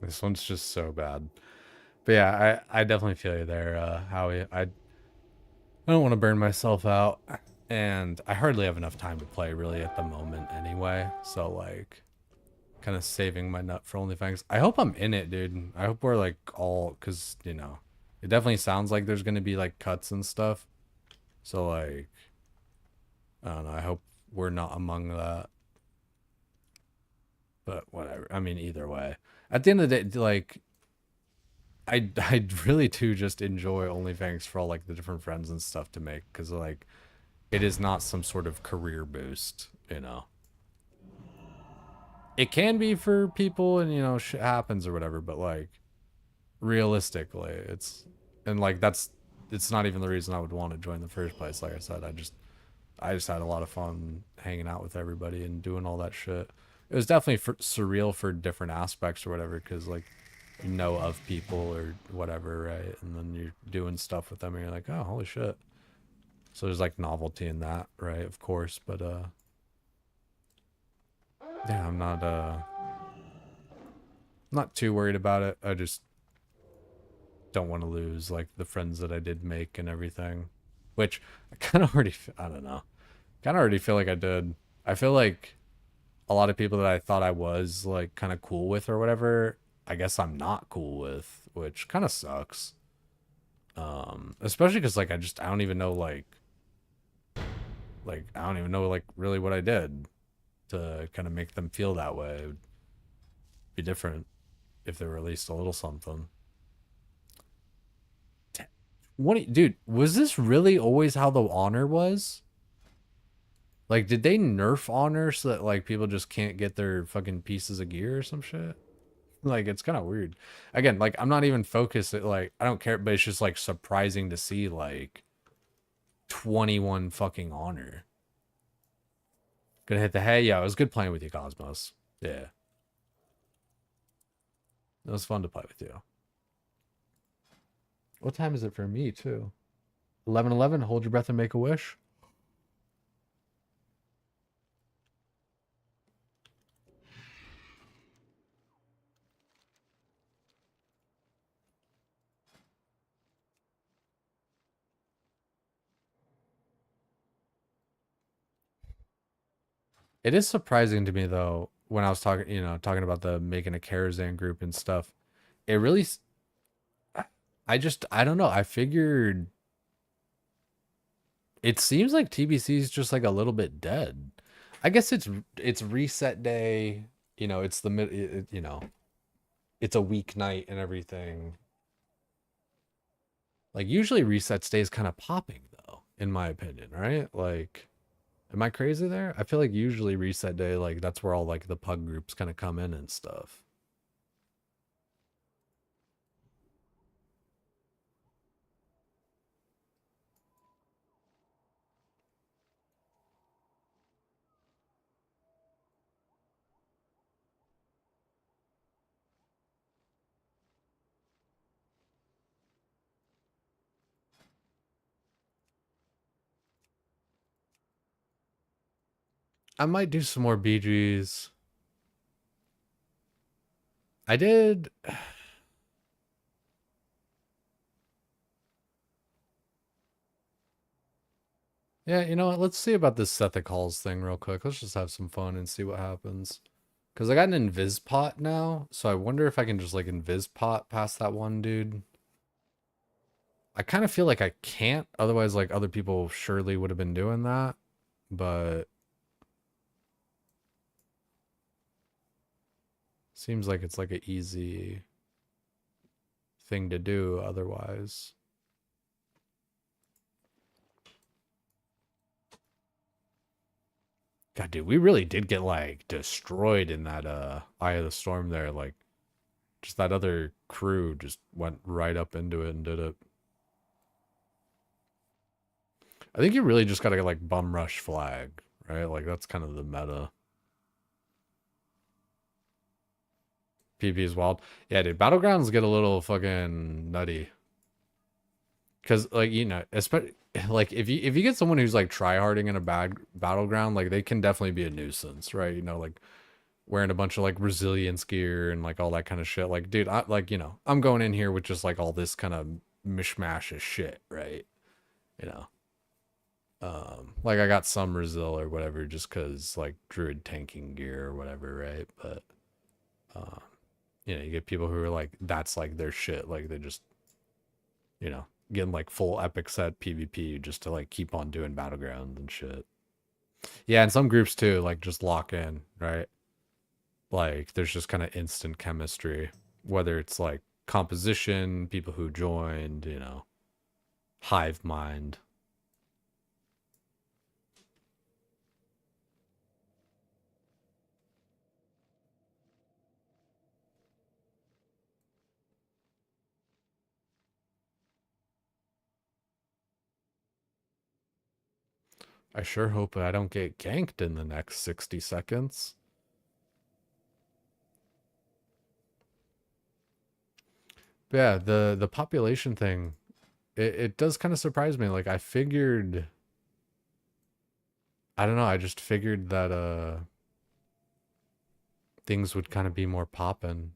This one's just so bad. But yeah, I definitely feel you there, Howie. I don't want to burn myself out, and I hardly have enough time to play really at the moment anyway. So like, kind of saving my nut for OnlyFans. I hope I'm in it, dude. I hope we're like all, cause you know, it definitely sounds like there's gonna be like cuts and stuff. So like, I don't know. I hope we're not among that. But whatever. I mean, either way, at the end of the day, like, I really do just enjoy OnlyFans for all like the different friends and stuff to make, cause like, it is not some sort of career boost, you know. It can be for people, and you know, shit happens or whatever, but like, realistically, and like it's not even the reason I would want to join in the first place. Like I said, I just had a lot of fun hanging out with everybody and doing all that shit. It was definitely surreal for different aspects or whatever, because like, you know, of people or whatever, right? And then you're doing stuff with them and you're like, oh, holy shit. So there's like novelty in that, right? Of course, but yeah, I'm not too worried about it. I just don't want to lose like the friends that I did make and everything, which I kind of already, I don't know, kind of already feel like I did. I feel like a lot of people that I thought I was like kind of cool with or whatever, I guess I'm not cool with, which kind of sucks. Especially because like I don't even know like I don't even know like really what I did to kind of make them feel that way. It would be different if they were at least a little something. What, dude, was this really always how the honor was? Like, did they nerf honor so that like people just can't get their fucking pieces of gear or some shit? Like, it's kind of weird. Again, like, I'm not even focused at like, I don't care, but it's just like surprising to see like 21 fucking honor. Gonna hit the hay. Yeah, it was good playing with you, Cosmos. Yeah, it was fun to play with you. What time is it for me too? 11:11. Hold your breath and make a wish. It is surprising to me though when I was talking, you know, talking about the making a Karazhan group and stuff. It really, I don't know. I figured it seems like TBC is just like a little bit dead. I guess it's reset day. You know, it's the mid. You know, it's a weeknight and everything. Like usually reset stays kind of popping though, in my opinion, right? Like, am I crazy there? I feel like usually reset day, like that's where all like the pug groups kind of come in and stuff. I might do some more BGs. I did. Yeah, you know what? Let's see about this Sethic Halls thing real quick. Let's just have some fun and see what happens. Because I got an Invis pot now, so I wonder if I can just like Invis pot past that one dude. I kind of feel like I can't, otherwise like other people surely would have been doing that. But seems like it's like an easy thing to do otherwise. God, dude, we really did get like destroyed in that Eye of the Storm there. Like, just that other crew just went right up into it and did it. I think you really just gotta get like bum rush flag, right? Like that's kind of the meta. PP is wild. Yeah, dude, battlegrounds get a little fucking nutty. Cause like, you know, especially like if you get someone who's like tryharding in a bad battleground, like they can definitely be a nuisance, right? You know, like wearing a bunch of like resilience gear and like all that kind of shit. Like, dude, I like, you know, I'm going in here with just like all this kind of mishmash of shit, right? You know. Like I got some resil or whatever just cause like druid tanking gear or whatever, right? But Uh, you know, you get people who are like, that's like their shit. Like they just, you know, getting like full epic set PvP just to like keep on doing battlegrounds and shit. Yeah, and some groups too, like just lock in, right? Like there's just kind of instant chemistry, whether it's like composition, people who joined, you know, hive mind. I sure hope I don't get ganked in the next 60 seconds. But yeah, the population thing, it does kind of surprise me. Like I figured, I don't know, I just figured that things would kind of be more poppin'.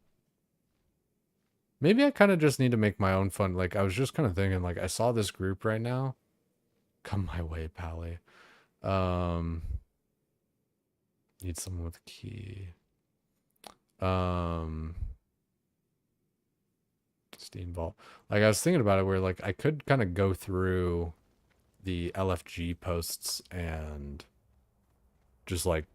Maybe I kind of just need to make my own fun. Like I was just kind of thinking, like I saw this group right now. Come my way, Pally. Um, need someone with a key. Steam Vault. Like I was thinking about it, where like I could kind of go through the LFG posts and just like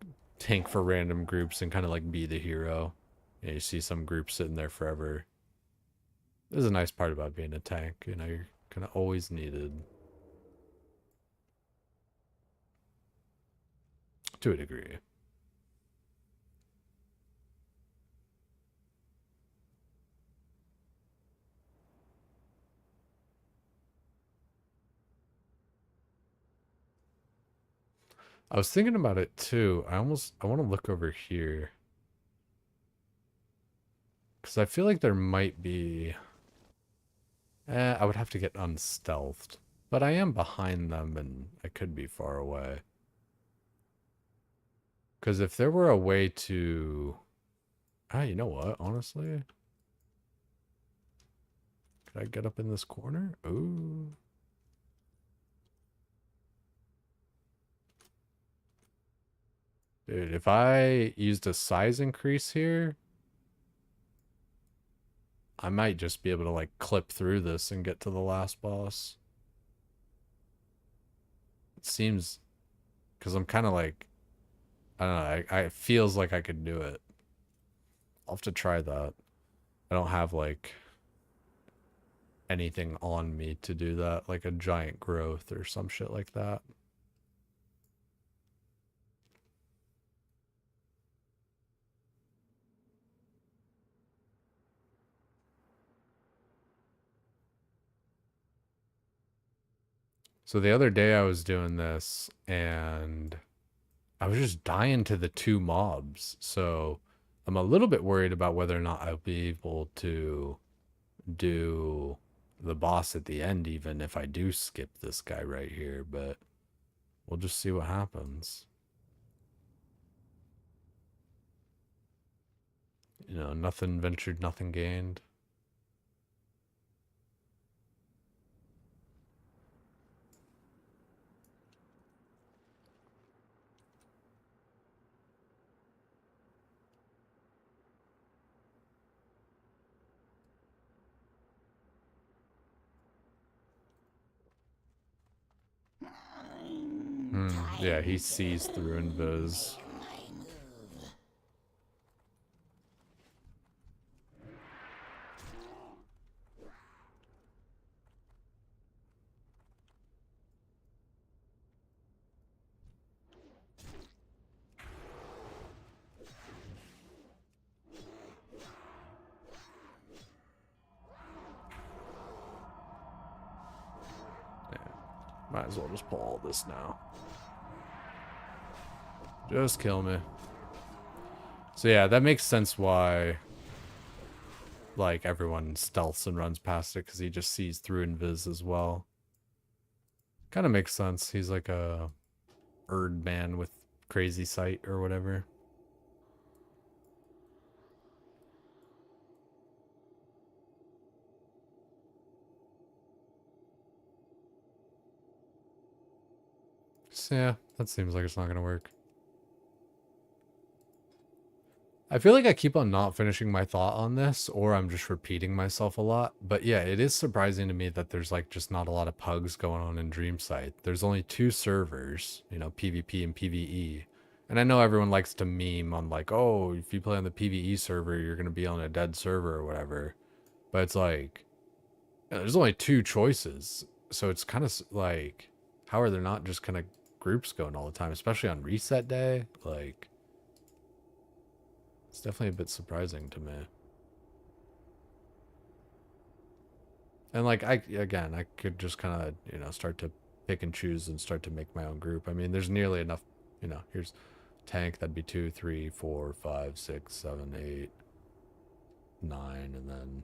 tank for random groups and kind of like be the hero. You see some groups sitting there forever. This is a nice part about being a tank. You know, you're kind of always needed to a degree. I was thinking about it too. I want to look over here because I feel like there might be. I would have to get unstealthed, but I am behind them and I could be far away. Because if there were a way to, you know what? Honestly, could I get up in this corner? Ooh. Dude, if I used a size increase here, I might just be able to like clip through this and get to the last boss. It seems, because I'm kind of like, I don't know, it feels like I could do it. I'll have to try that. I don't have like anything on me to do that, like a giant growth or some shit like that. So the other day I was doing this and I was just dying to the two mobs. So I'm a little bit worried about whether or not I'll be able to do the boss at the end, even if I do skip this guy right here, but we'll just see what happens. You know, nothing ventured, nothing gained. Yeah, he sees through invis. Yeah, might as well just pull all this now. Just kill me. So yeah, that makes sense why like everyone stealths and runs past it, because he just sees through invis as well. Kind of makes sense. He's like a Erd man with crazy sight or whatever. So yeah, that seems like it's not gonna work. I feel like I keep on not finishing my thought on this, or I'm just repeating myself a lot. But yeah, it is surprising to me that there's like just not a lot of pugs going on in Dreamscythe. There's only 2 servers, you know, PvP and PvE. And I know everyone likes to meme on like, oh, if you play on the PvE server, you're going to be on a dead server or whatever. But it's like, there's only 2 choices. So it's kind of like, how are there not just kind of groups going all the time, especially on reset day? Like, it's definitely a bit surprising to me. And like, I could just kind of, you know, start to pick and choose and start to make my own group. I mean, there's nearly enough, you know, here's tank, that'd be 2, 3, 4, 5, 6, 7, 8, 9, and then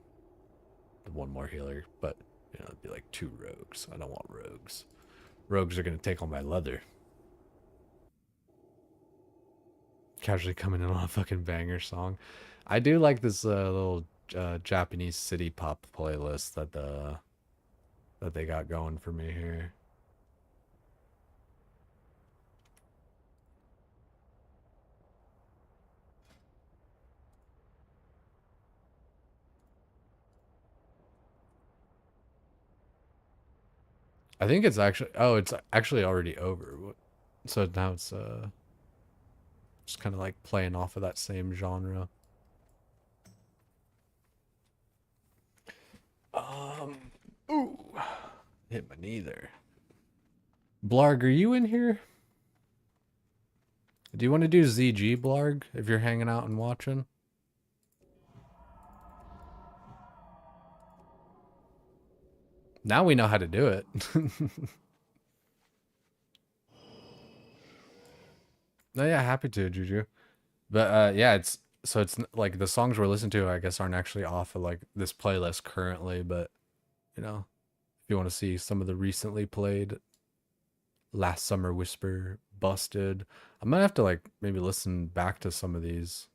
one more healer. But, you know, it'd be like 2 rogues. I don't want rogues. Rogues are going to take all my leather. Casually coming in on a fucking banger song. I do like this little Japanese city pop playlist that they got going for me here. I think it's actually, oh, it's actually already over. So now it's just kind of like playing off of that same genre. Ooh, hit my knee there. Blarg, are you in here? Do you want to do ZG, Blarg, if you're hanging out and watching? Now we know how to do it. No, yeah, happy to, Juju. But yeah, it's like the songs we're listening to, I guess, aren't actually off of like this playlist currently, but you know, if you want to see some of the recently played, Last Summer Whisper, Busted, I might have to like maybe listen back to some of these.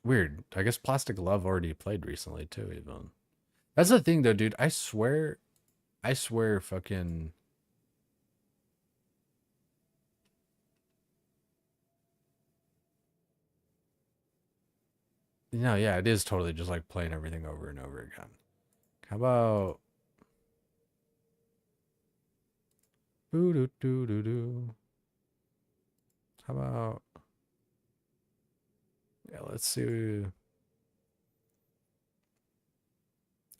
Weird. I guess Plastic Love already played recently too, even. That's the thing though, dude. I swear fucking no, yeah, it is totally just like playing everything over and over again. How about boo doo doo doo doo? How about yeah, let's see.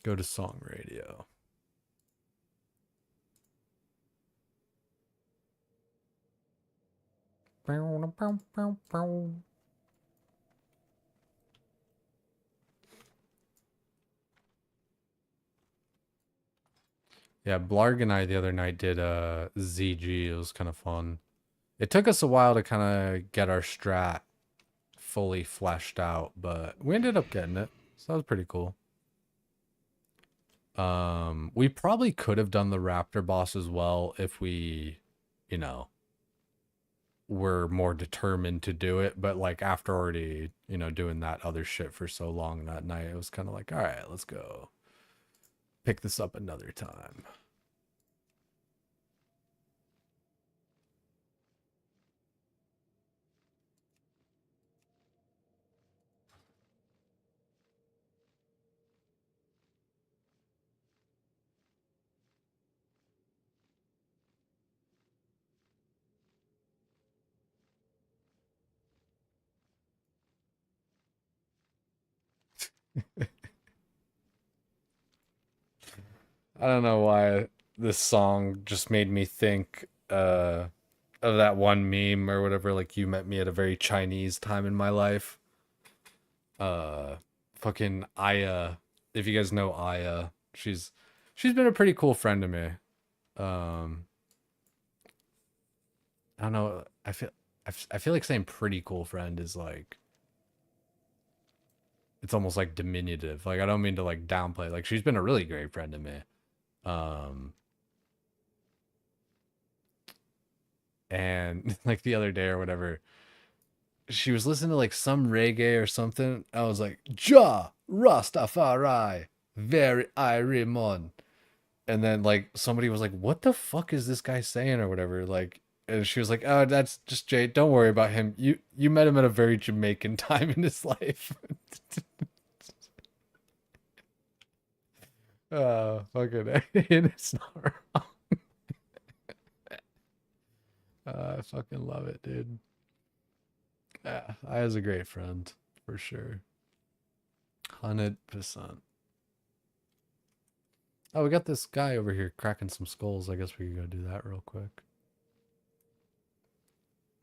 Go to song radio. Yeah, Blarg and I the other night did ZG. It was kind of fun. It took us a while to kind of get our strat fully fleshed out, but we ended up getting it. So that was pretty cool. We probably could have done the Raptor boss as well if we, you know, were more determined to do it, but like after already, you know, doing that other shit for so long that night, it was kind of like, all right, let's go pick this up another time. I don't know why this song just made me think of that one meme or whatever, like you met me at a very Chinese time in my life. Fucking Aya, if you guys know Aya, she's been a pretty cool friend to me. I don't know, I feel like saying pretty cool friend is like it's almost like diminutive. Like I don't mean to like downplay. Like she's been a really great friend to me. And like the other day or whatever, she was listening to like some reggae or something. I was like, Ja Rastafari, very Irimon. And then like somebody was like, what the fuck is this guy saying or whatever? Like and she was like, "Oh, that's just Jay. Don't worry about him. You met him at a very Jamaican time in his life." Fucking A. And it's not wrong. I fucking love it, dude. Yeah, I was a great friend for sure. 100%. Oh, we got this guy over here cracking some skulls. I guess we could go do that real quick.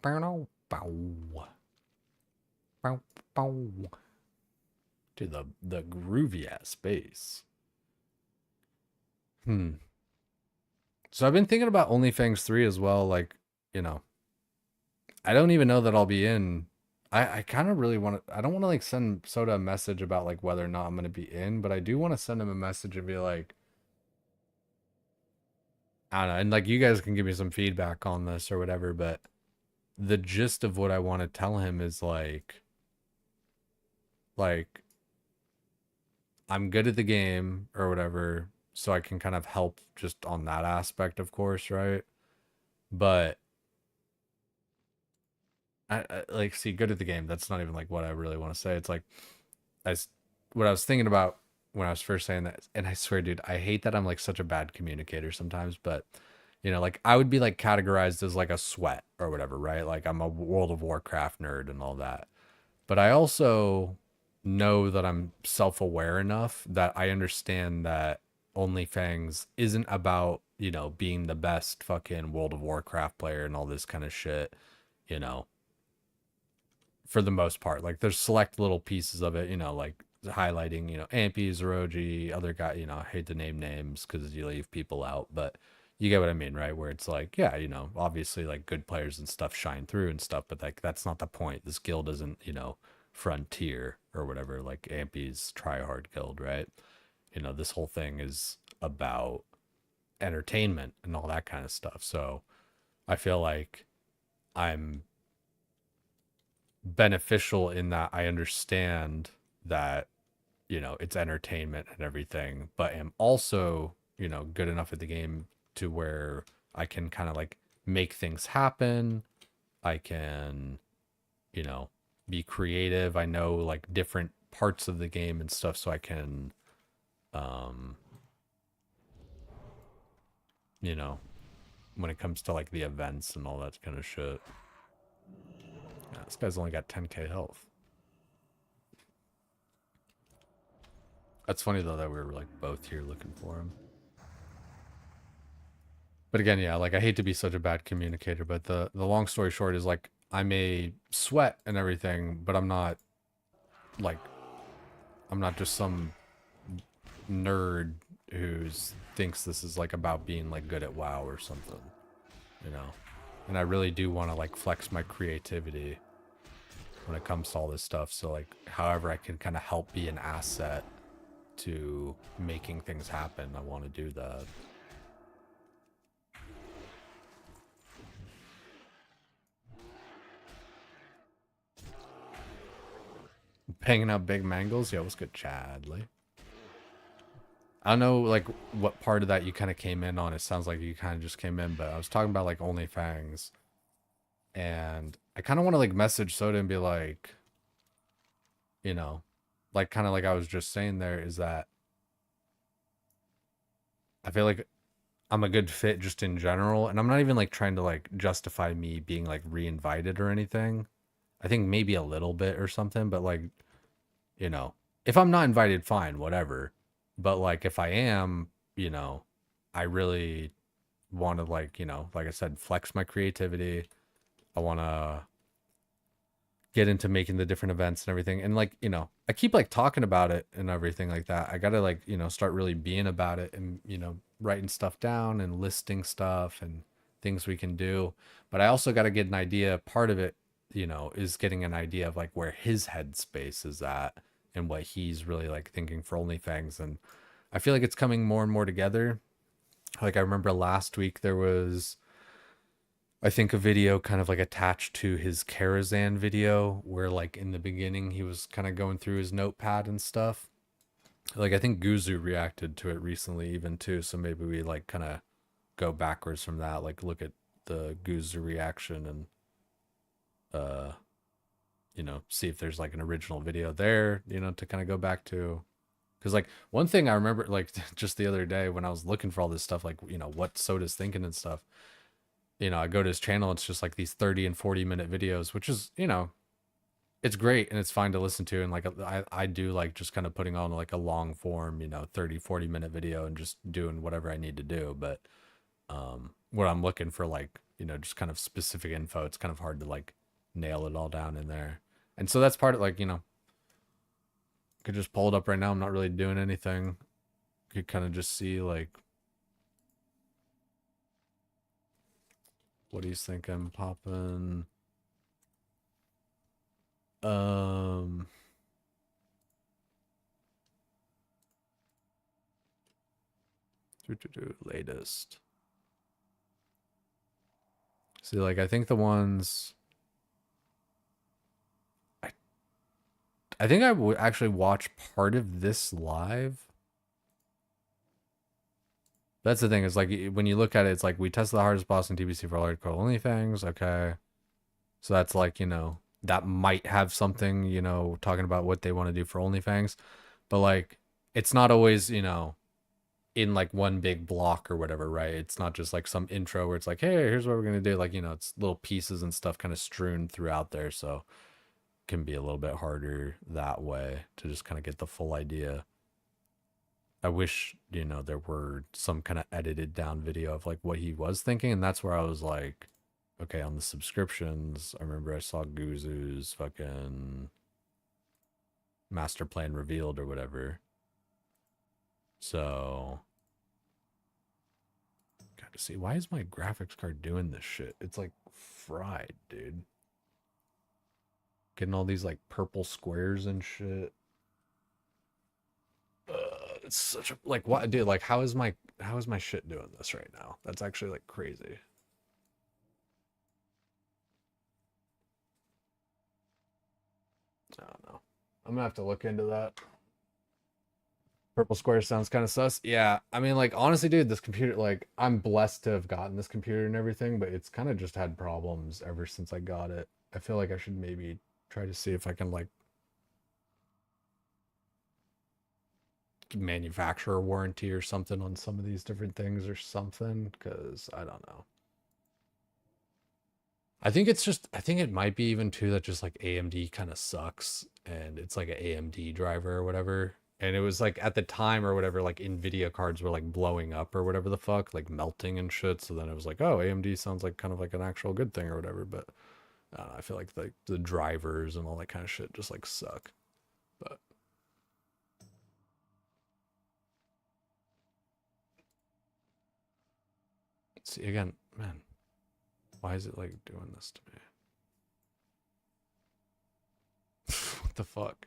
Bow, bow. Bow, bow. Dude, the groovy ass bass. So I've been thinking about OnlyFans 3 as well. Like, you know, I don't even know that I'll be in. I kind of really want to. I don't want to like send Soda a message about like whether or not I'm going to be in, but I do want to send him a message and be like, I don't know. And like, you guys can give me some feedback on this or whatever, but the gist of what I want to tell him is like, I'm good at the game or whatever, so I can kind of help just on that aspect, of course, right? But I like see good at the game. That's not even like what I really want to say. It's like what I was thinking about when I was first saying that, and I swear, dude, I hate that I'm like such a bad communicator sometimes, but you know, like I would be like categorized as like a sweat or whatever, right? Like I'm a World of Warcraft nerd and all that. But I also know that I'm self-aware enough that I understand that OnlyFans isn't about, you know, being the best fucking World of Warcraft player and all this kind of shit, you know, for the most part. Like there's select little pieces of it, you know, like highlighting, you know, Ampy, Zeroji, other guy, you know, I hate to name names because you leave people out, but you get what I mean, right? Where it's like, yeah, you know, obviously like good players and stuff shine through and stuff, but like that's not the point. This guild isn't, you know, Frontier or whatever, like Ampy's tryhard guild, right? You know, this whole thing is about entertainment and all that kind of stuff. So I feel like I'm beneficial in that I understand that, you know, it's entertainment and everything, but am also, you know, good enough at the game to where I can kind of like make things happen. I can, you know, be creative. I know like different parts of the game and stuff, so I can, you know, when it comes to like the events and all that kind of shit. Yeah, this guy's only got 10k health. That's funny though that we were like both here looking for him. But again, yeah, like I hate to be such a bad communicator, but the long story short is like I may sweat and everything, but I'm not like I'm not just some nerd who thinks this is like about being like good at WoW or something, you know. And I really do want to like flex my creativity when it comes to all this stuff. So like however I can kind of help be an asset to making things happen, I want to do that. Hanging out big mangoes? Yeah, what's good, Chadley? I don't know, like, what part of that you kind of came in on. It sounds like you kind of just came in, but I was talking about, like, OnlyFans. And I kind of want to, like, message Soda and be like, you know, like, kind of like I was just saying there, is that I feel like I'm a good fit just in general. And I'm not even, like, trying to, like, justify me being, like, re-invited or anything. I think maybe a little bit or something, but, like, you know, if I'm not invited, fine, whatever. But like if I am, you know, I really want to like, you know, like I said, flex my creativity. I want to get into making the different events and everything. And like, you know, I keep like talking about it and everything like that. I got to like, you know, start really being about it and, you know, writing stuff down and listing stuff and things we can do. But I also got to get an idea. Part of it, you know, is getting an idea of like where his headspace is at and what he's really like thinking for OnlyFans. And I feel like it's coming more and more together. Like I remember last week there was, I think, a video kind of like attached to his Karazhan video where like in the beginning he was kind of going through his notepad and stuff. Like I think Guzu reacted to it recently even too, so maybe we like kind of go backwards from that, like look at the Guzu reaction and you know, see if there's like an original video there, you know, to kind of go back to. Because like one thing I remember like just the other day when I was looking for all this stuff, like, you know, what Soda's thinking and stuff, you know, I go to his channel, it's just like these 30 and 40-minute videos, which is, you know, it's great and it's fine to listen to. And like I do like just kind of putting on like a long form, you know, 30-40 minute video and just doing whatever I need to do. But when I'm looking for like, you know, just kind of specific info, it's kind of hard to like nail it all down in there. And so that's part of like, you know, could just pull it up right now. I'm not really doing anything. Could kind of just see like what he's thinking popping. Latest. See, like I think the ones I think I would actually watch part of this live. That's the thing, is like when you look at it, it's like we tested the hardest boss in TBC for hardcore OnlyFans. Okay. So that's like, you know, that might have something, you know, talking about what they want to do for OnlyFans. But like it's not always, you know, in like one big block or whatever, right? It's not just like some intro where it's like, hey, here's what we're gonna do. Like, you know, it's little pieces and stuff kind of strewn throughout there. So it can be a little bit harder that way to just kind of get the full idea. I wish, you know, there were some kind of edited down video of like what he was thinking. And that's where I was like, okay, on the subscriptions, I remember I saw Guzu's fucking master plan revealed or whatever. So, gotta see, why is my graphics card doing this shit? It's like fried, dude. Getting all these like purple squares and shit. It's such a like what, dude, like how is my shit doing this right now? That's actually like crazy. I don't know. I'm gonna have to look into that. Purple square sounds kind of sus. Yeah, I mean, like honestly, dude, this computer, like I'm blessed to have gotten this computer and everything, but it's kind of just had problems ever since I got it. I feel like I should maybe try to see if I can like manufacturer warranty or something on some of these different things or something, because I don't know. I think it's just, I think it might be even too that just like AMD kind of sucks and it's like an AMD driver or whatever. And it was like at the time or whatever, like Nvidia cards were like blowing up or whatever the fuck, like melting and shit. So then it was like, oh, AMD sounds like kind of like an actual good thing or whatever. But I don't know, I feel like the drivers and all that kind of shit just like suck. But see again, man, why is it like doing this to me? What the fuck?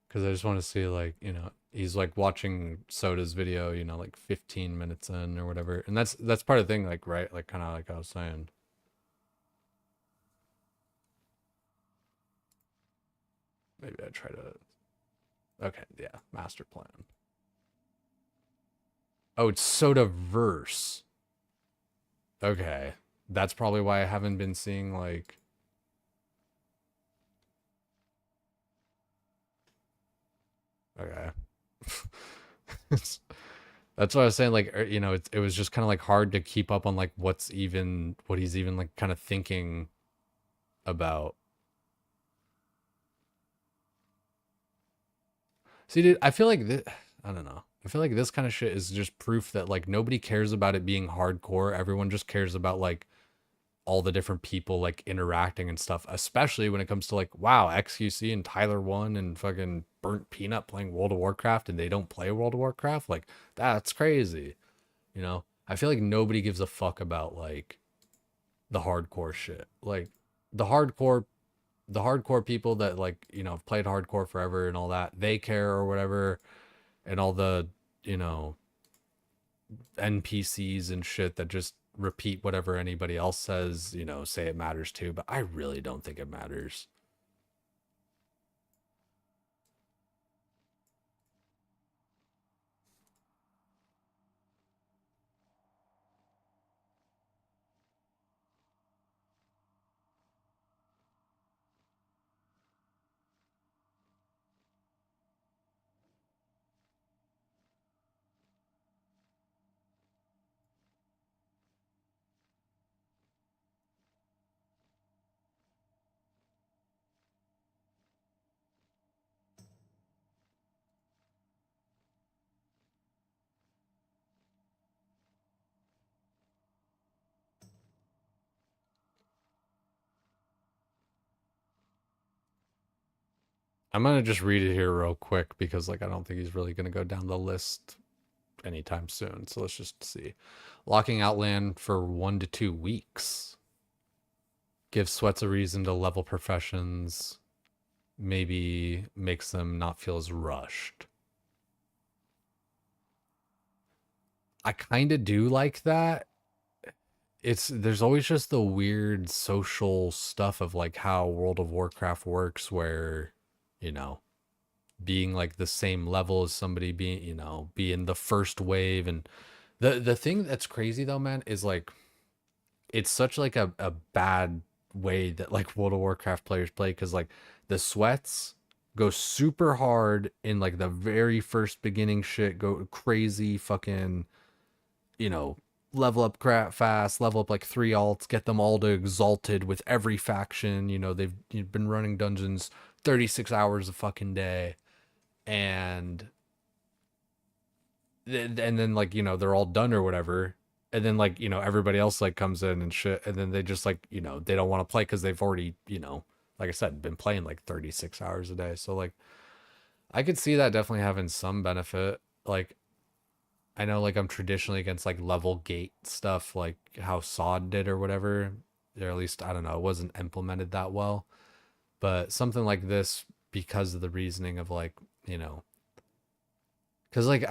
Because I just want to see, like, you know, he's like watching Soda's video, you know, like 15 minutes in or whatever. And that's part of the thing, like, right? Like, kind of like I was saying. Maybe I try to. Okay, yeah, master plan. Oh, it's Soda Verse. Okay. That's probably why I haven't been seeing, like. Okay. That's what I was saying. Like, you know, it was just kind of like hard to keep up on like what he's even like kind of thinking about. See, dude, I feel like this, I don't know. I feel like this kind of shit is just proof that like nobody cares about it being hardcore. Everyone just cares about like all the different people like interacting and stuff, especially when it comes to like, wow, XQC and Tyler One and fucking Burnt Peanut playing World of Warcraft and they don't play World of Warcraft. Like, that's crazy. You know, I feel like nobody gives a fuck about like the hardcore shit. Like the hardcore people that like, you know, have played hardcore forever and all that, they care or whatever. And all the, you know, NPCs and shit that just repeat whatever anybody else says, you know, say it matters too, but I really don't think it matters. I'm gonna just read it here real quick because like I don't think he's really gonna go down the list anytime soon. So let's just see. Locking Outland for 1 to 2 weeks. Gives sweats a reason to level professions. Maybe makes them not feel as rushed. I kind of do like that. There's always just the weird social stuff of like how World of Warcraft works where, you know, being like the same level as somebody being, you know, being the first wave. And the thing that's crazy though, man, is like it's such like a bad way that like World of Warcraft players play because like the sweats go super hard in like the very first beginning shit, go crazy fucking, you know, level up crap fast, level up like 3 alts, get them all to exalted with every faction. You know, you've been running dungeons 36 hours a fucking day. And then like, you know, they're all done or whatever. And then like, you know, everybody else like comes in and shit. And then they just like, you know, they don't want to play because they've already, you know, like I said, been playing like 36 hours a day. So like I could see that definitely having some benefit. Like I know like I'm traditionally against like level gate stuff, like how SOD did or whatever. Or at least I don't know, it wasn't implemented that well. But something like this, because of the reasoning of like, you know, because like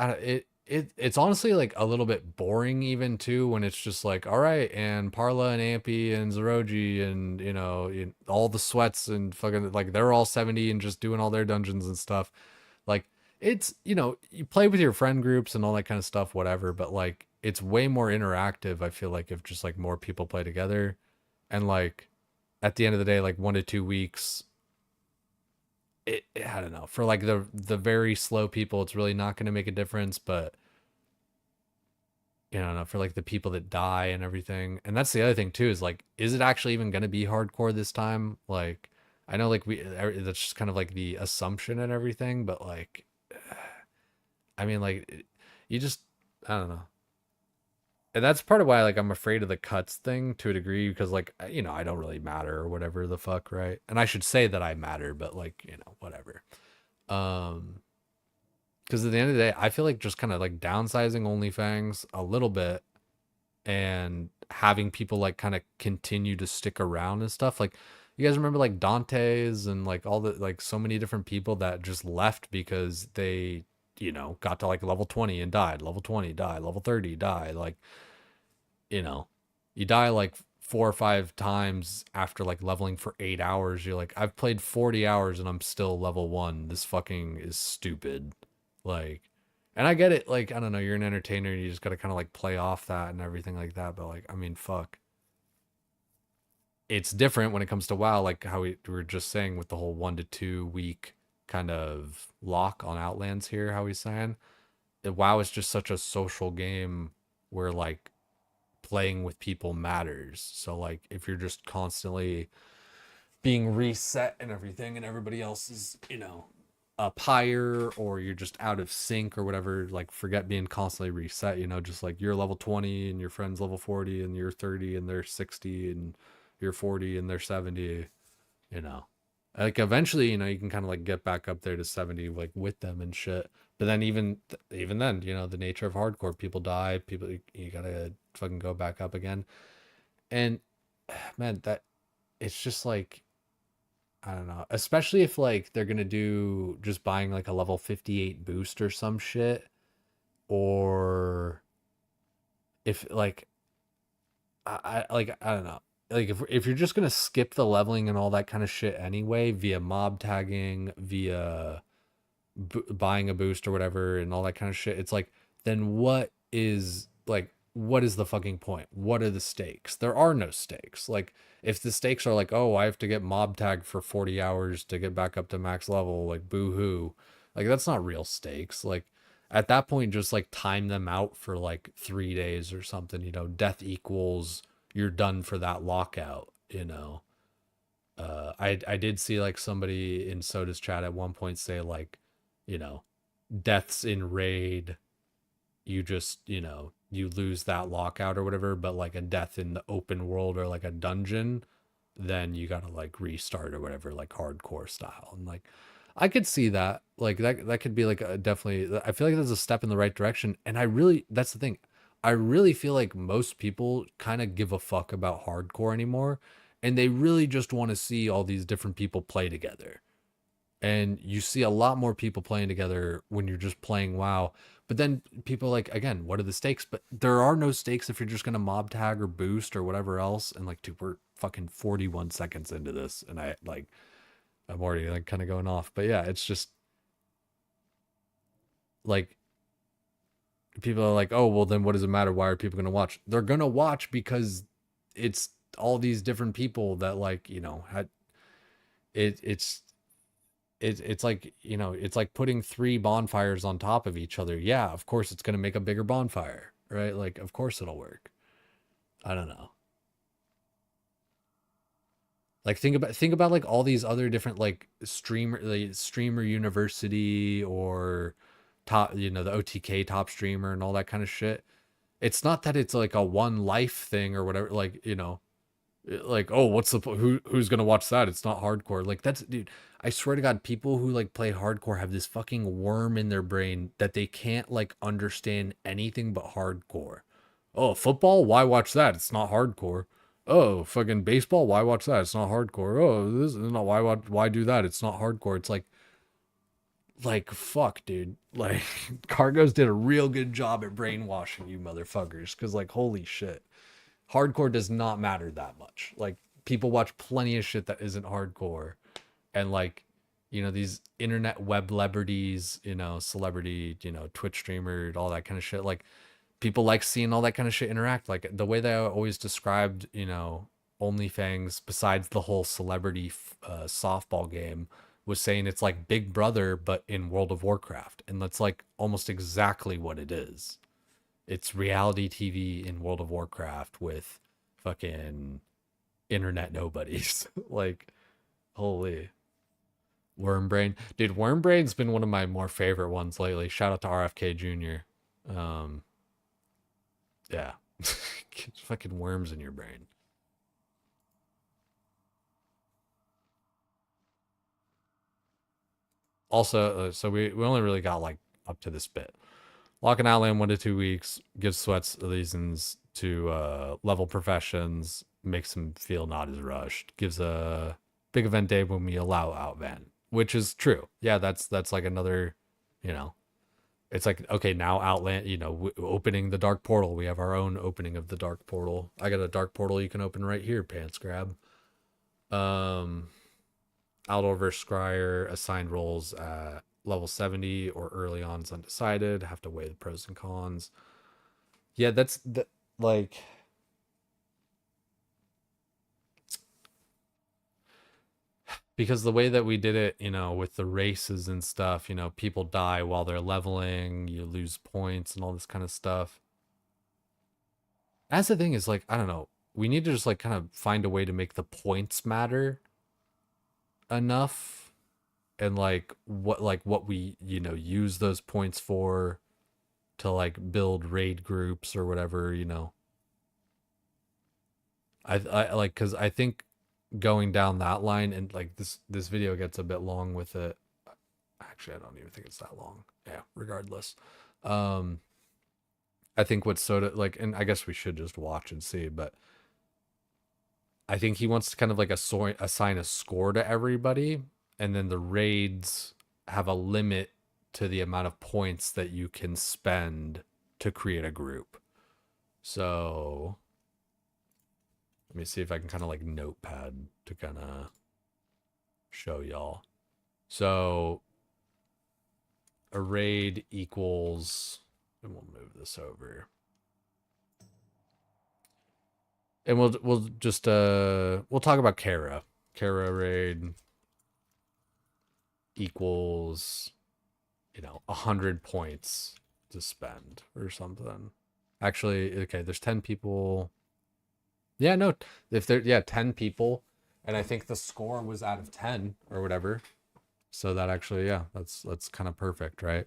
it's honestly like a little bit boring even too when it's just like, all right, and Parla and Ampy and Zeroji and you know all the sweats and fucking like they're all 70 and just doing all their dungeons and stuff. Like it's, you know, you play with your friend groups and all that kind of stuff, whatever, but like it's way more interactive, I feel like, if just like more people play together. And like at the end of the day, like 1 to 2 weeks, I don't know, for like the very slow people, it's really not going to make a difference. But you know, for like the people that die and everything, and that's the other thing too, is like, is it actually even going to be hardcore this time? Like, I know like that's just kind of like the assumption and everything, but like, I mean, like, you just, I don't know. And that's part of why like I'm afraid of the cuts thing to a degree because like, you know, I don't really matter or whatever the fuck, right? And I should say that I matter, but like, you know, whatever. Um, because at the end of the day, I feel like just kind of like downsizing OnlyFans a little bit and having people like kind of continue to stick around and stuff. Like, you guys remember like Dante's and like all the like so many different people that just left because they, you know, got to like level 20 and died, level 20 die, level 30 die. Like, you know, you die like 4 or 5 times after like leveling for 8 hours. You're like, I've played 40 hours and I'm still level 1. This fucking is stupid. Like, and I get it. Like, I don't know, you're an entertainer. You just got to kind of like play off that and everything like that. But like, I mean, fuck. It's different when it comes to WoW, like how we were just saying with the whole 1 to 2 week kind of lock on Outlands here, how he's saying. WoW is just such a social game where like playing with people matters. So like if you're just constantly being reset and everything and everybody else is, you know, up higher or you're just out of sync or whatever, like forget being constantly reset, you know, just like you're level 20 and your friend's level 40 and you're 30 and they're 60 and you're 40 and they're 70, you know. Like eventually, you know, you can kind of like get back up there to 70 like with them and shit. But then even then, you know, the nature of hardcore, people die, people you gotta fucking go back up again. And man, that it's just like I don't know, especially if like they're gonna do just buying like a level 58 boost or some shit, or if like I don't know, like if you're just gonna skip the leveling and all that kind of shit anyway via mob tagging, via buying a boost or whatever and all that kind of shit, it's like then what is the fucking point? What are the stakes? There are no stakes. Like if the stakes are like, oh, I have to get mob tagged for 40 hours to get back up to max level, like boo hoo, like that's not real stakes. Like at that point just like time them out for like 3 days or something, you know, death equals you're done for that lockout, you know. I did see like somebody in Soda's chat at one point say like, you know, deaths in raid, you just, you know, you lose that lockout or whatever, but like a death in the open world or like a dungeon, then you gotta like restart or whatever, like hardcore style. And like I could see that. Like that could be like a definitely, I feel like that's a step in the right direction. And I really, that's the thing. I really feel like most people kind of give a fuck about hardcore anymore, and they really just want to see all these different people play together. And you see a lot more people playing together when you're just playing WoW. But then people are like, again, what are the stakes? But there are no stakes if you're just gonna mob tag or boost or whatever else. And like, dude, we're fucking 41 seconds into this, and I'm already like kind of going off. But yeah, it's just like people are like, oh well, then what does it matter? Why are people gonna watch? They're gonna watch because it's all these different people that like, had it's it's like, it's like putting three bonfires on top of each other. Yeah, of course it's going to make a bigger bonfire, right? Like, of course it'll work. I don't know. Like, think about like all these other different like streamer university, or top, the OTK top streamer and all that kind of shit. It's not that it's like a one life thing or whatever, like, like, oh, what's the who's gonna watch that? It's not hardcore. Like, that's, dude, I swear to God, people who like play hardcore have this fucking worm in their brain that they can't like understand anything but hardcore. Oh, football, why watch that? It's not hardcore. Oh, fucking baseball, why watch that? It's not hardcore. Oh, this is not, why do that? It's not hardcore. It's like fuck, dude. Like, Cargos did a real good job at brainwashing you motherfuckers, because like, holy shit, hardcore does not matter that much. Like, people watch plenty of shit that isn't hardcore. And like, these internet web celebrities, celebrity, Twitch streamer, all that kind of shit. Like, people like seeing all that kind of shit interact. Like, the way that I always described, OnlyFans, besides the whole celebrity softball game, was saying it's like Big Brother, but in World of Warcraft. And that's like almost exactly what it is. It's reality TV in World of Warcraft with fucking internet nobodies. Like, holy. Wormbrain. Dude, Wormbrain's been one of my more favorite ones lately. Shout out to RFK Jr. Yeah. Get fucking worms in your brain. Also, so we only really got like up to this bit. Lock an outland 1 to 2 weeks, gives sweats reasons to level professions, makes them feel not as rushed, gives a big event day when we allow outvan, which is true. Yeah, that's like another, it's like, okay, now outland, opening the dark portal. We have our own opening of the dark portal. I got a dark portal you can open right here, pants grab. Outdoor versus Scryer, assigned roles at level 70 or early on is undecided. Have to weigh the pros and cons. Yeah, that's like, because the way that we did it, with the races and stuff, people die while they're leveling, you lose points and all this kind of stuff. That's the thing, is like, I don't know, we need to just like kind of find a way to make the points matter enough, and like what we use those points for, to like build raid groups or whatever. I like, because I think going down that line, and like this video gets a bit long with it. Actually, I don't even think it's that long. Yeah, regardless. I think what's like, and I guess we should just watch and see, but I think he wants to kind of like assign a score to everybody, and then the raids have a limit to the amount of points that you can spend to create a group. So let me see if I can kind of like notepad to kind of show y'all. So a raid equals, and we'll move this over. And we'll just we'll talk about Kara. Kara raid equals 100 points to spend or something. Actually, okay, there's 10 people. Yeah, no, if there, 10 people, and I think the score was out of 10 or whatever. So that actually, yeah, that's kind of perfect, right?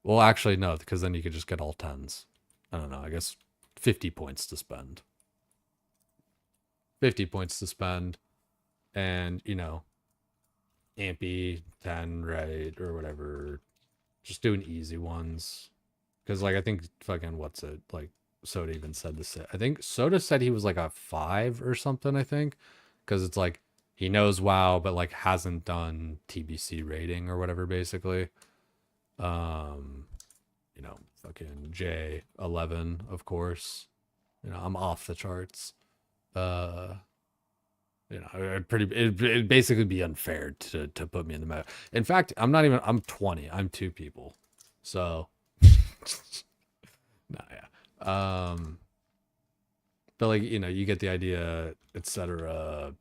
Well, actually, no, because then you could just get all 10s. I don't know, I guess 50 points to spend. 50 points to spend. And, Ampy 10, right, or whatever. Just doing easy ones. Because, like, I think fucking, what's it? Like, Soda even said this. I think Soda said he was like a 5 or something, I think. Because it's like, he knows WoW, but, like, hasn't done TBC rating or whatever, basically. You know, fucking J11, of course. You know, I'm off the charts. You know, it'd basically be unfair to put me in the meta. In fact, I'm 20. I'm 2 people. So nah, yeah. But like, you know, you get the idea, etc.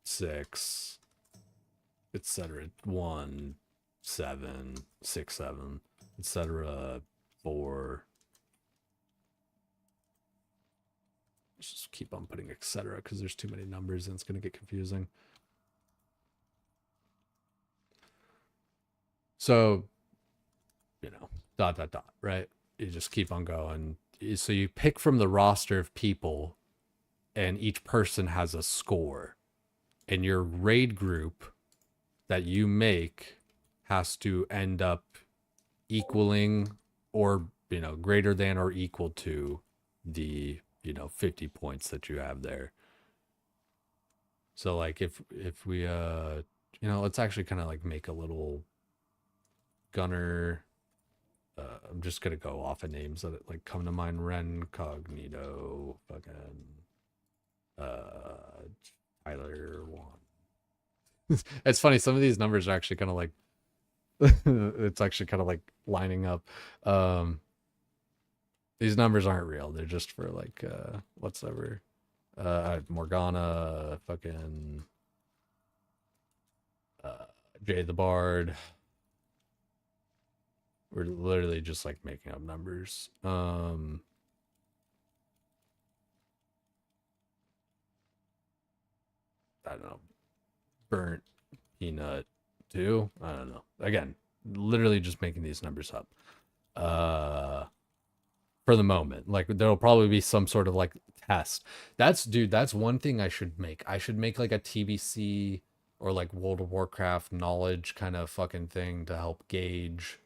6, etc. 1, 7, 6, 7, etc. 4. Let's just keep on putting etc. because there's too many numbers and it's gonna get confusing. So, you know, dot dot dot, right? You just keep on going. So you pick from the roster of people, and each person has a score. And your raid group that you make has to end up equaling or, you know, greater than or equal to the, you know, 50 points that you have there. So like if we you know, let's actually kind of like make a little gunner. I'm just gonna go off of names that like come to mind. Ren, Cognito, fucking Tyler one. It's funny, some of these numbers are actually kind of like it's actually kind of like lining up. These numbers aren't real, they're just for like whatsoever. Morgana, fucking Jay the Bard. We're literally just like making up numbers. I don't know. Burnt Peanut 2. I don't know. Again, literally just making these numbers up. For the moment. Like there'll probably be some sort of like test. That's one thing I should make. I should make like a TBC or like World of Warcraft knowledge kind of fucking thing to help gauge,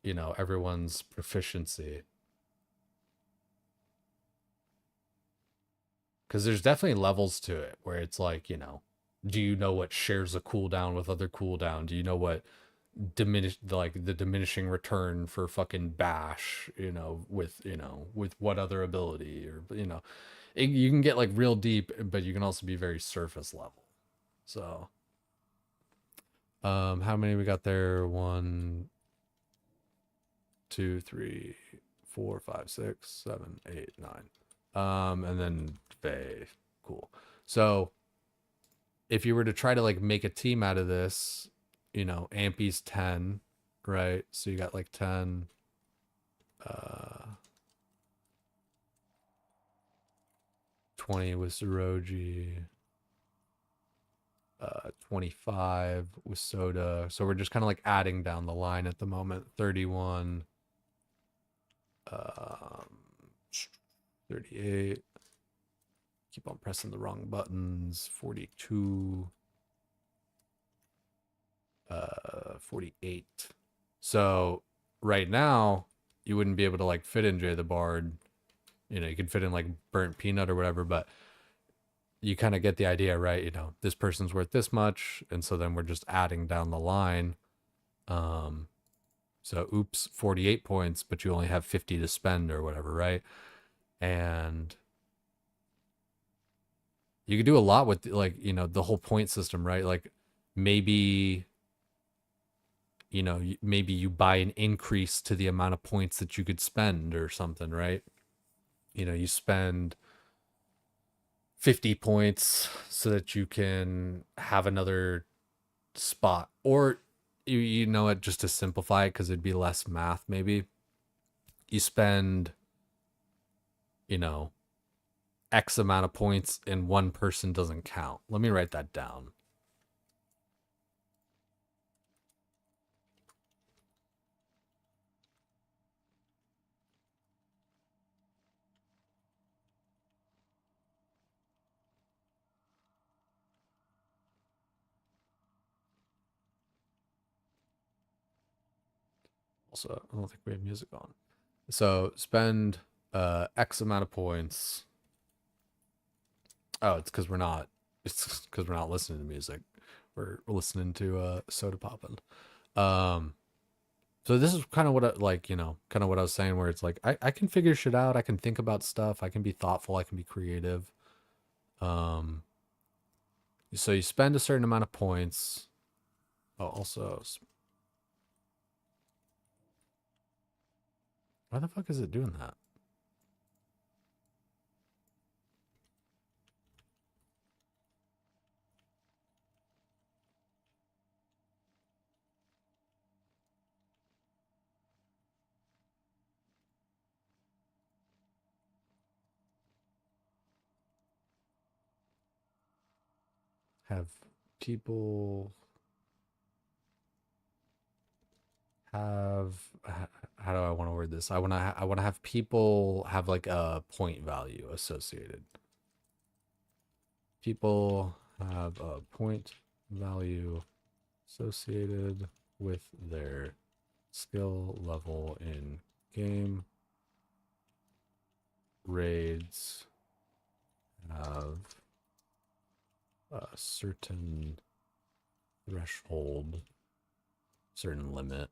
you know, everyone's proficiency. Because there's definitely levels to it where it's like, you know, do you know what shares a cooldown with other cooldown? Do you know what the diminishing return for fucking bash, you know, with what other ability, or, you know, you can get like real deep, but you can also be very surface level. So how many we got there? 1, 2, 3, 4, 5, 6, 7, 8, 9. And then Faye. Cool. So if you were to try to like make a team out of this, you know, Ampy's 10, right? So you got like 10, 20 with Zeroji, 25 with Soda. So we're just kind of like adding down the line at the moment. 31, 38. Keep on pressing the wrong buttons. 42, 48. So right now you wouldn't be able to like fit in Jay the Bard. You know, you could fit in like Burnt Peanut or whatever, but you kind of get the idea, right? You know, this person's worth this much, and so then we're just adding down the line. So oops, 48 points, but you only have 50 to spend or whatever, right? And you could do a lot with like, you know, the whole point system, right? Like maybe, you know, maybe you buy an increase to the amount of points that you could spend or something, right? You know, you spend 50 points so that you can have another spot, or you know it, just to simplify it because it'd be less math, maybe you spend, you know, X amount of points and one person doesn't count. Let me write that down. Also, I don't think we have music on. So spend X amount of points. Oh, it's because we're not. It's because we're not listening to music. We're listening to Soda Poppin'. So this is kind of what I, like, you know, kind of what I was saying, where it's like I can figure shit out. I can think about stuff. I can be thoughtful. I can be creative. So you spend a certain amount of points. Oh, also, why the fuck is it doing that? Have people have how do I want to word this? I want to have people have like a point value associated. People have a point value associated with their skill level in game. Raids have a certain threshold, certain limit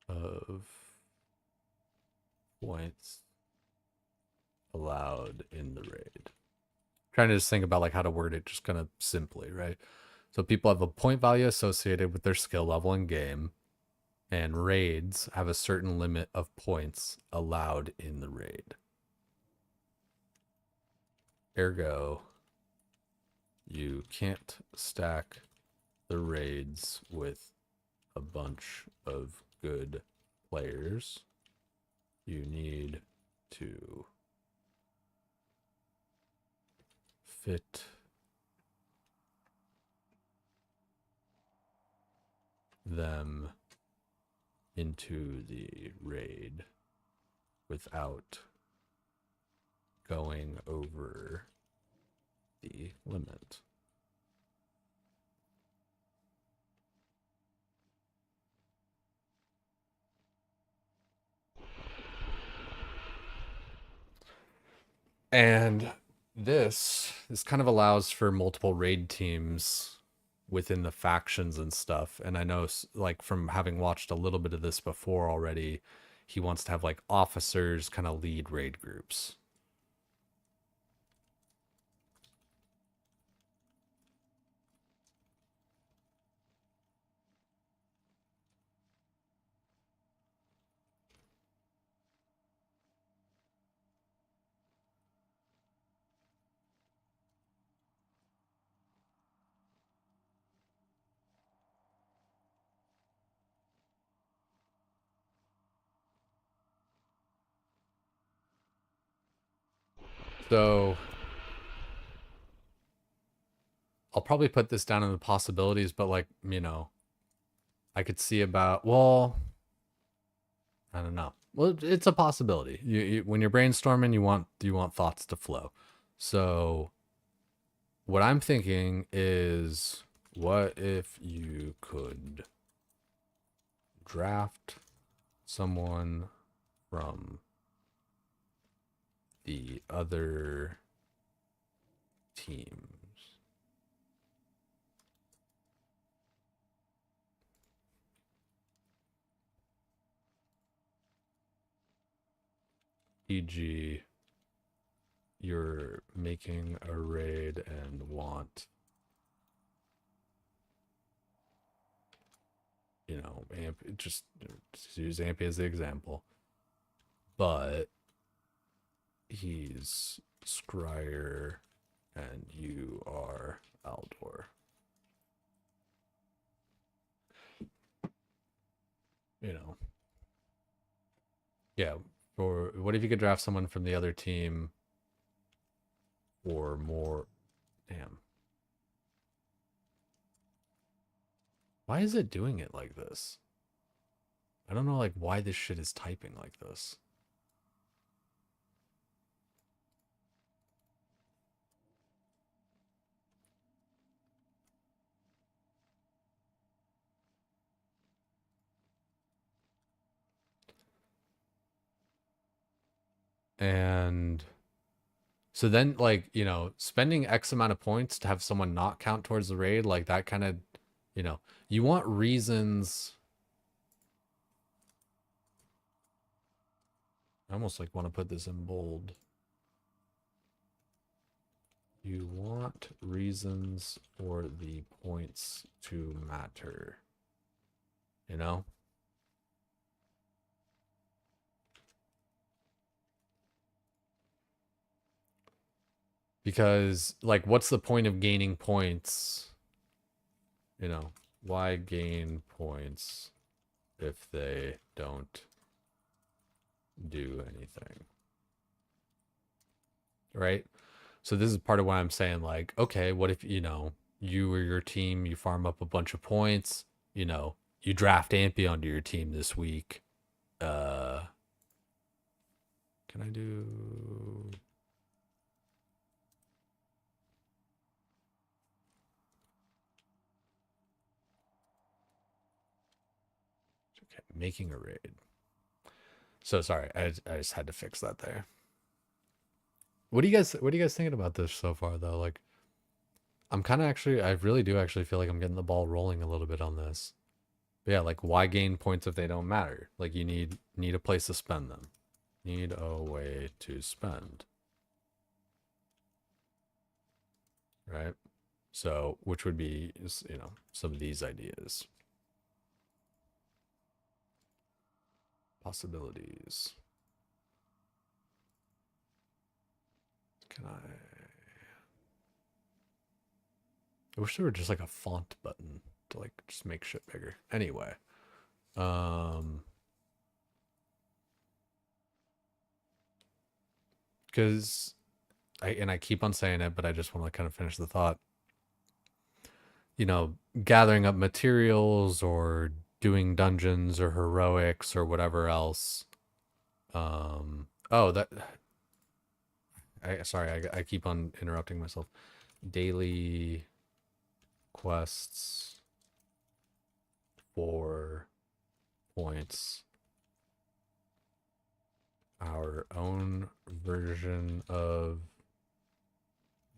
of points allowed in the raid. Trying to just think about like how to word it just kind of simply, right? So people have a point value associated with their skill level in game, and raids have a certain limit of points allowed in the raid. Ergo, you can't stack the raids with a bunch of good players. You need to fit them into the raid without going over the limit. And this kind of allows for multiple raid teams within the factions and stuff. And I know, like, from having watched a little bit of this before already, he wants to have like officers kind of lead raid groups. So I'll probably put this down in the possibilities, but like, you know, I could see about, well, I don't know. Well, it's a possibility. You when you're brainstorming, you want thoughts to flow. So what I'm thinking is, what if you could draft someone from the other teams? E.g., you're making a raid and want, you know, Amp, just use Ampy as the example, but he's Scryer and you are Aldor. You know, yeah. Or what if you could draft someone from the other team or more? Damn. Why is it doing it like this? I don't know, like, why this shit is typing like this. And so then, like, you know, spending X amount of points to have someone not count towards the raid, like that kind of, you know, you want reasons. I almost like want to put this in bold. You want reasons for the points to matter. You know? Because, like, what's the point of gaining points? You know, why gain points if they don't do anything? Right? So this is part of why I'm saying, like, okay, what if, you know, you or your team, you farm up a bunch of points, you know, you draft Ampy onto your team this week. Can I do... Okay, making a raid. So sorry, I just had to fix that there. What are you guys thinking about this so far though? Like, I'm kind of actually, I really do actually feel like I'm getting the ball rolling a little bit on this. But yeah, like, why gain points if they don't matter? Like, you need a place to spend them. Need a way to spend. Right? So, which would be, you know, some of these ideas. Possibilities. Can I wish there were just like a font button to like just make shit bigger. Anyway. Because I keep on saying it, but I just want to kind of finish the thought. You know, gathering up materials or doing dungeons or heroics or whatever else. Oh, that sorry, I keep on interrupting myself. Daily quests for points. Our own version of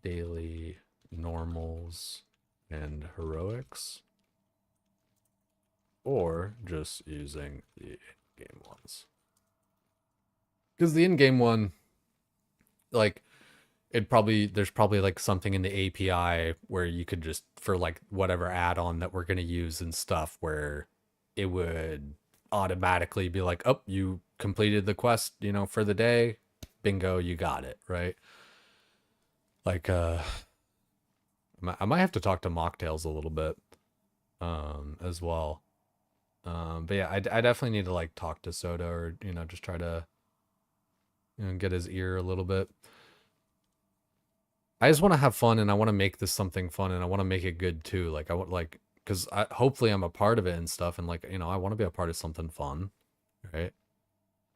daily normals and heroics, or just using the in-game ones. Because the in-game one, like, there's probably like something in the API where you could just, for like whatever add-on that we're going to use and stuff, where it would automatically be like, oh, you completed the quest, you know, for the day, bingo, you got it, right? Like, I might have to talk to Mocktails a little bit, as well. But yeah, I definitely need to like talk to Soda, or, you know, just try to, you know, get his ear a little bit. I just want to have fun, and I want to make this something fun, and I want to make it good too. Like, I want, like, because hopefully I'm a part of it and stuff, and like, you know, I want to be a part of something fun, right?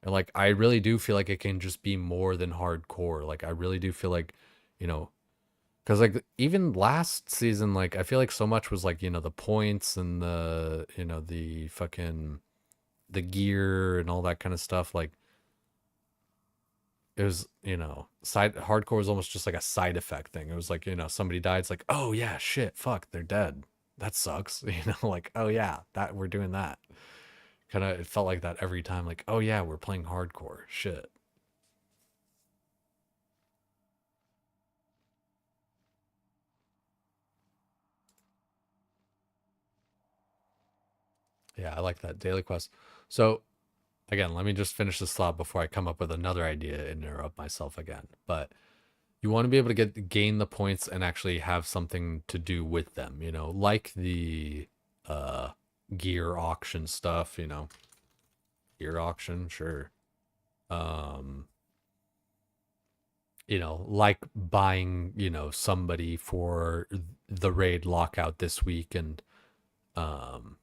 And like, I really do feel like it can just be more than hardcore. Like, I really do feel like, you know, because like even last season, like I feel like so much was like, you know, the points and the, you know, the fucking the gear and all that kind of stuff. Like, it was, you know, hardcore was almost just like a side effect thing. It was like, you know, somebody died, it's like, oh yeah, shit, fuck, they're dead. That sucks. You know, like, oh yeah, that we're doing that. Kind of, it felt like that every time. Like, oh yeah, we're playing hardcore. Shit. Yeah, I like that daily quest. So again, let me just finish this thought before I come up with another idea and interrupt myself again. But you want to be able to gain the points and actually have something to do with them, you know, like the gear auction stuff, you know. Gear auction, sure. Um, you know, like buying, you know, somebody for the raid lockout this week, and um,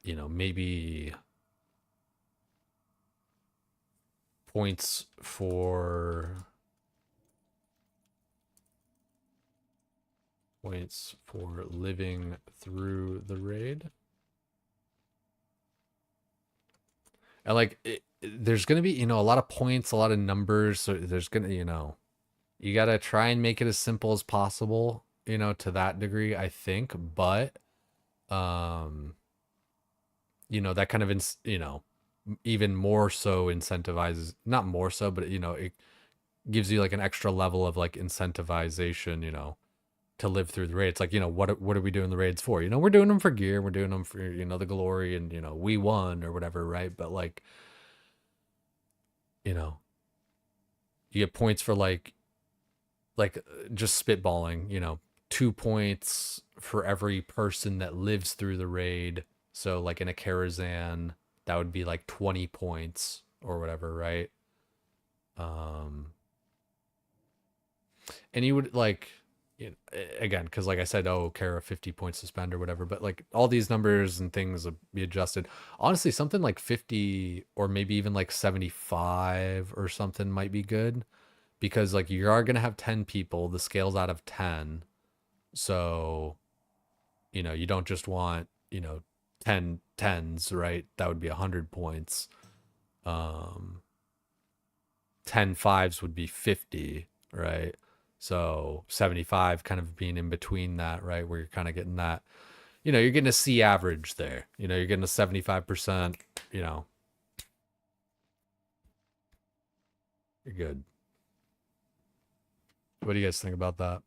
you know, maybe points for living through the raid. And like there's going to be, a lot of points, a lot of numbers. So there's going to, you got to try and make it as simple as possible, to that degree, I think. But, that kind of, even more so incentivizes, not more so, but, it gives you like an extra level of like incentivization, to live through the raid. It's like, what are we doing the raids for? We're doing them for gear, we're doing them for, the glory and, we won or whatever, right? But like, you get points for like just spitballing, 2 points for every person that lives through the raid. So like in a Karazhan, that would be like 20 points or whatever, right? And you would like, again, because like I said, Kara 50 points to spend or whatever, but like all these numbers and things will be adjusted. Honestly, something like 50 or maybe even like 75 or something might be good, because like you are going to have 10 people, the scale's out of 10. So, you don't just want, 10 tens, right? That would be 100 points. 10 fives would be 50, right? So 75 kind of being in between that, right? Where you're kind of getting that, you're getting a C average there. You're getting a 75%, you're good. What do you guys think about that?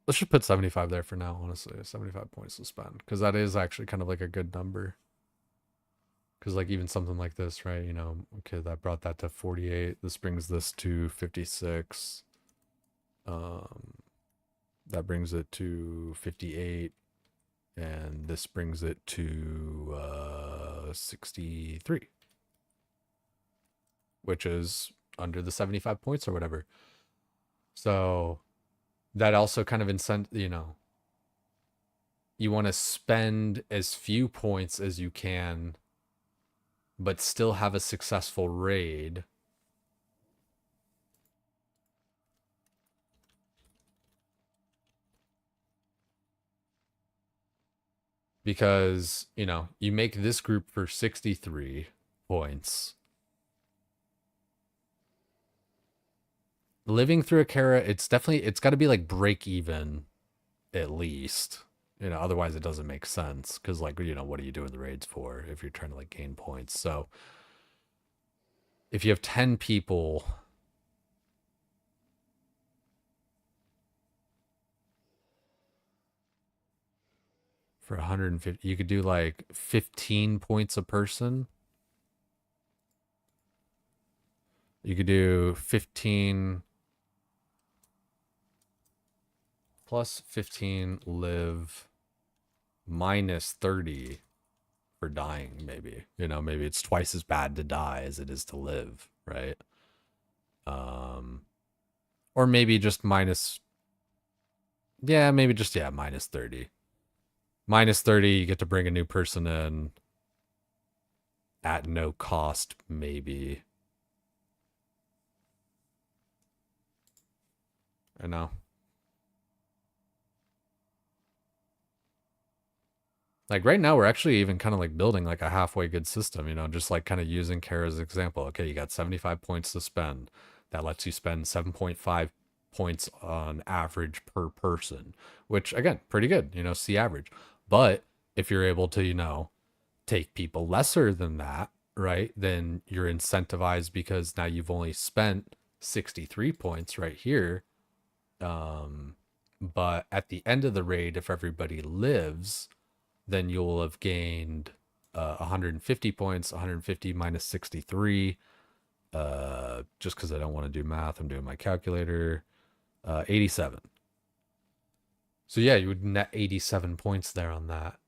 Let's just put 75 there for now, honestly. 75 points to spend, because that is actually kind of like a good number. Because like even something like this, right? Okay, that brought that to 48. This brings this to 56. That brings it to 58. And this brings it to 63. Which is under the 75 points or whatever. So that also kind of you want to spend as few points as you can, but still have a successful raid. Because, you make this group for 63 points. Living through a Kara, it's got to be like break even at least. Otherwise it doesn't make sense. Because like, what are you doing the raids for if you're trying to like gain points? So if you have 10 people, for 150, you could do like 15 points a person. You could do 15 plus 15 live minus 30 for dying, maybe. Maybe it's twice as bad to die as it is to live, right? Or maybe just minus, minus 30. Minus 30, you get to bring a new person in at no cost, maybe. I know. Like right now, we're actually even kind of like building like a halfway good system, just like kind of using Kara's example. Okay, you got 75 points to spend. That lets you spend 7.5 points on average per person, which again, pretty good, C average. But if you're able to, take people lesser than that, right, then you're incentivized because now you've only spent 63 points right here. But at the end of the raid, if everybody lives, then you'll have gained 150 points. 150 minus 63. Just because I don't want to do math, I'm doing my calculator. 87. So yeah, you would net 87 points there on that,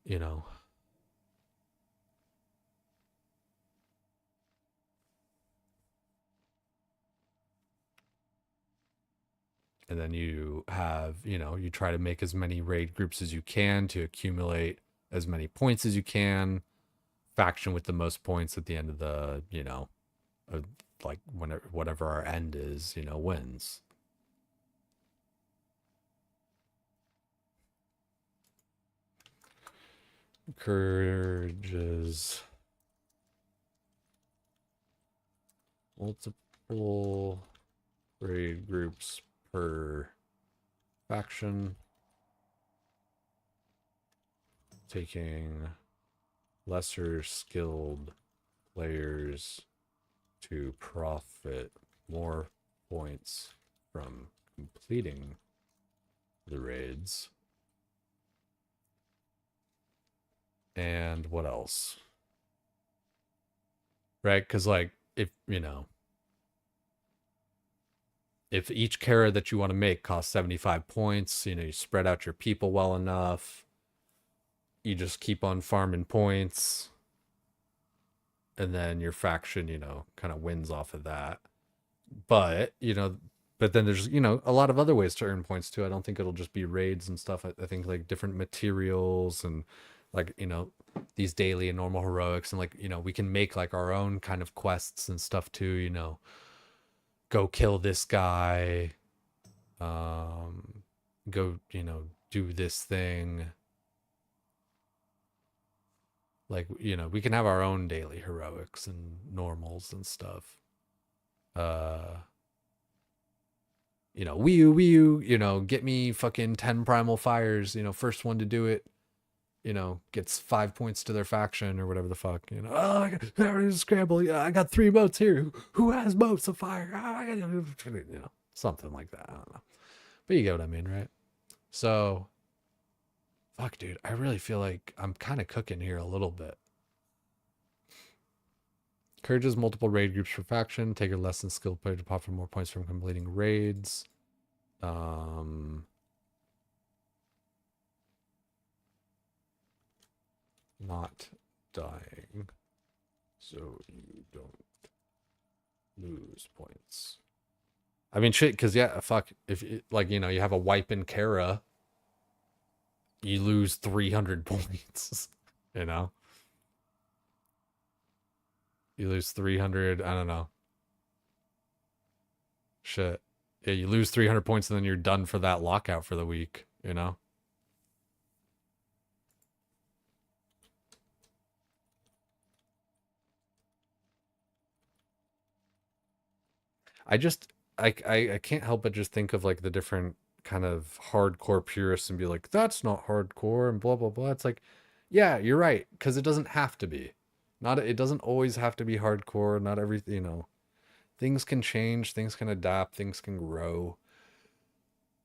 And then you have, you try to make as many raid groups as you can to accumulate as many points as you can. Faction with the most points at the end of the, like whatever our end is, wins. Encourages multiple raid groups per faction, taking lesser skilled players to profit more points from completing the raids. And what else? Right? Because, like, if, you know, if each Kara that you want to make costs 75 points, you know, you spread out your people well enough, you just keep on farming points, and then your faction, you know, kind of wins off of that. But, you know, but then there's, you know, a lot of other ways to earn points too. I don't think it'll just be raids and stuff. I think like different materials and like, you know, these daily and normal heroics, and like, you know, we can make like our own kind of quests and stuff too, you know, go kill this guy, go, you know, do this thing. Like, you know, we can have our own daily heroics and normals and stuff. You know, Wii U, you know, get me fucking 10 primal fires, you know, first one to do it, you know, gets 5 points to their faction or whatever the fuck, you know. Oh, I got scramble. Yeah, I got 3 boats here. Who has boats of fire? You know, something like that. I don't know. But you get what I mean, right? So, fuck, dude, I really feel like I'm kind of cooking here a little bit. Encourages multiple raid groups per faction. Take a less than skilled player to profit more points from completing raids. Not dying, so you don't lose points. I mean, shit, because, yeah, fuck, if, it, like, you know, you have a wipe in Kara, you lose 300 points, you know? You lose 300, I don't know. Shit. Yeah, you lose 300 points and then you're done for that lockout for the week, you know? I can't help but just think of like the different kind of hardcore purists and be like, that's not hardcore and blah blah blah. It's like, yeah, you're right, because it doesn't have to be. Not it doesn't always have to be hardcore. Not everything, you know. Things can change, things can adapt, things can grow.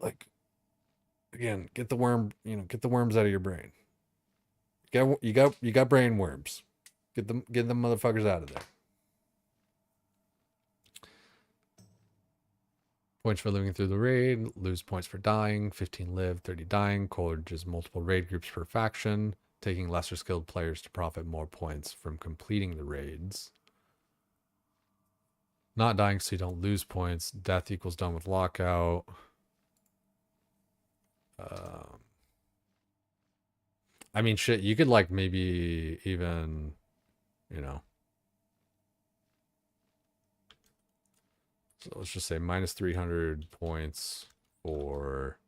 Like, again, get the worm, you know, get the worms out of your brain. You got brain worms. Get them motherfuckers out of there. Points for living through the raid, lose points for dying, 15 live, 30 dying, encourages multiple raid groups per faction, taking lesser skilled players to profit more points from completing the raids. Not dying so you don't lose points, death equals done with lockout. I mean, shit, you could like maybe even, you know, so let's just say minus 300 points for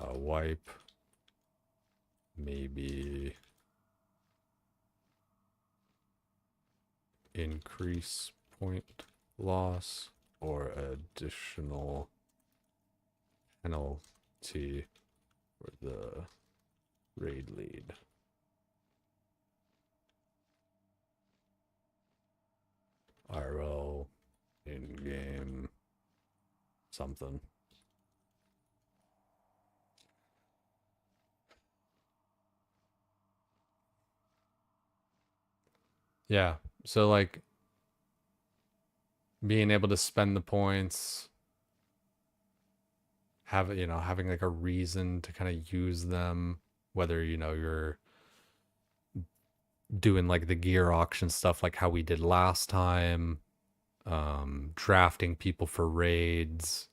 a wipe. Maybe increase point loss or additional penalty for the raid lead. IRL, in-game, something. Yeah, so like being able to spend the points, you know, having like a reason to kind of use them, whether, you know, you're doing like the gear auction stuff like how we did last time, drafting people for raids,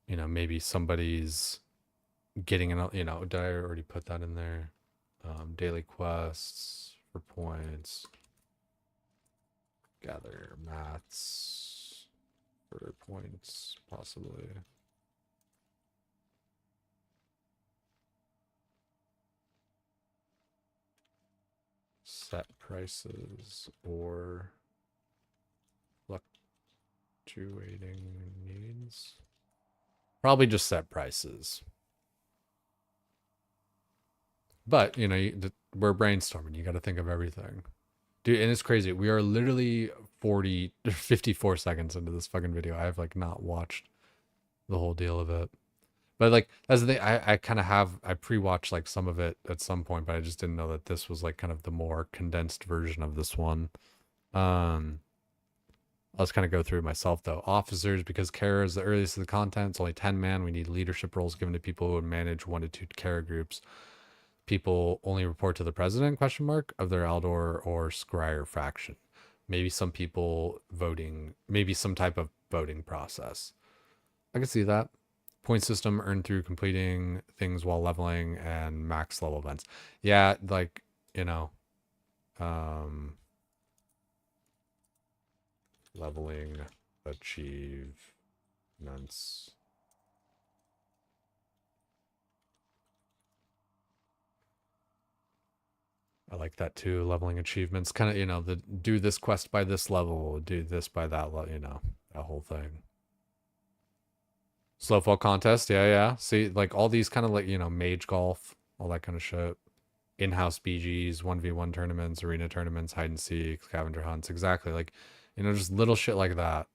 you know, maybe somebody's getting an, you know, did I already put that in there? Daily quests for points, gather mats for points, possibly. set prices or fluctuating needs. Probably just set prices. But, you know, we're brainstorming. You got to think of everything. Dude, and it's crazy. We are literally 54 seconds into this fucking video. I have, like, not watched the whole deal of it. But, like, that's the thing. I kind of have, I pre-watched, like, some of it at some point, but I just didn't know that this was, like, kind of the more condensed version of this one. Let's kind of go through it myself, though. Officers, because Kara is the earliest of the content. It's only 10 man. We need leadership roles given to people who would manage 1 to 2 Kara groups. People only report to the president, question mark, of their Aldor or Scryer faction. Maybe some people voting, maybe some type of voting process. I can see that. Point system earned through completing things while leveling and max level events. Yeah, like, you know, leveling achievements. I like that too. Leveling achievements, kind of, you know, the do this quest by this level, do this by that level, you know, that whole thing. Slowfall contest, yeah. See, like all these kind of like, you know, mage golf, all that kind of shit. In-house BGs, 1v1 tournaments, arena tournaments, hide and seek, scavenger hunts, exactly. Like, you know, just little shit like that.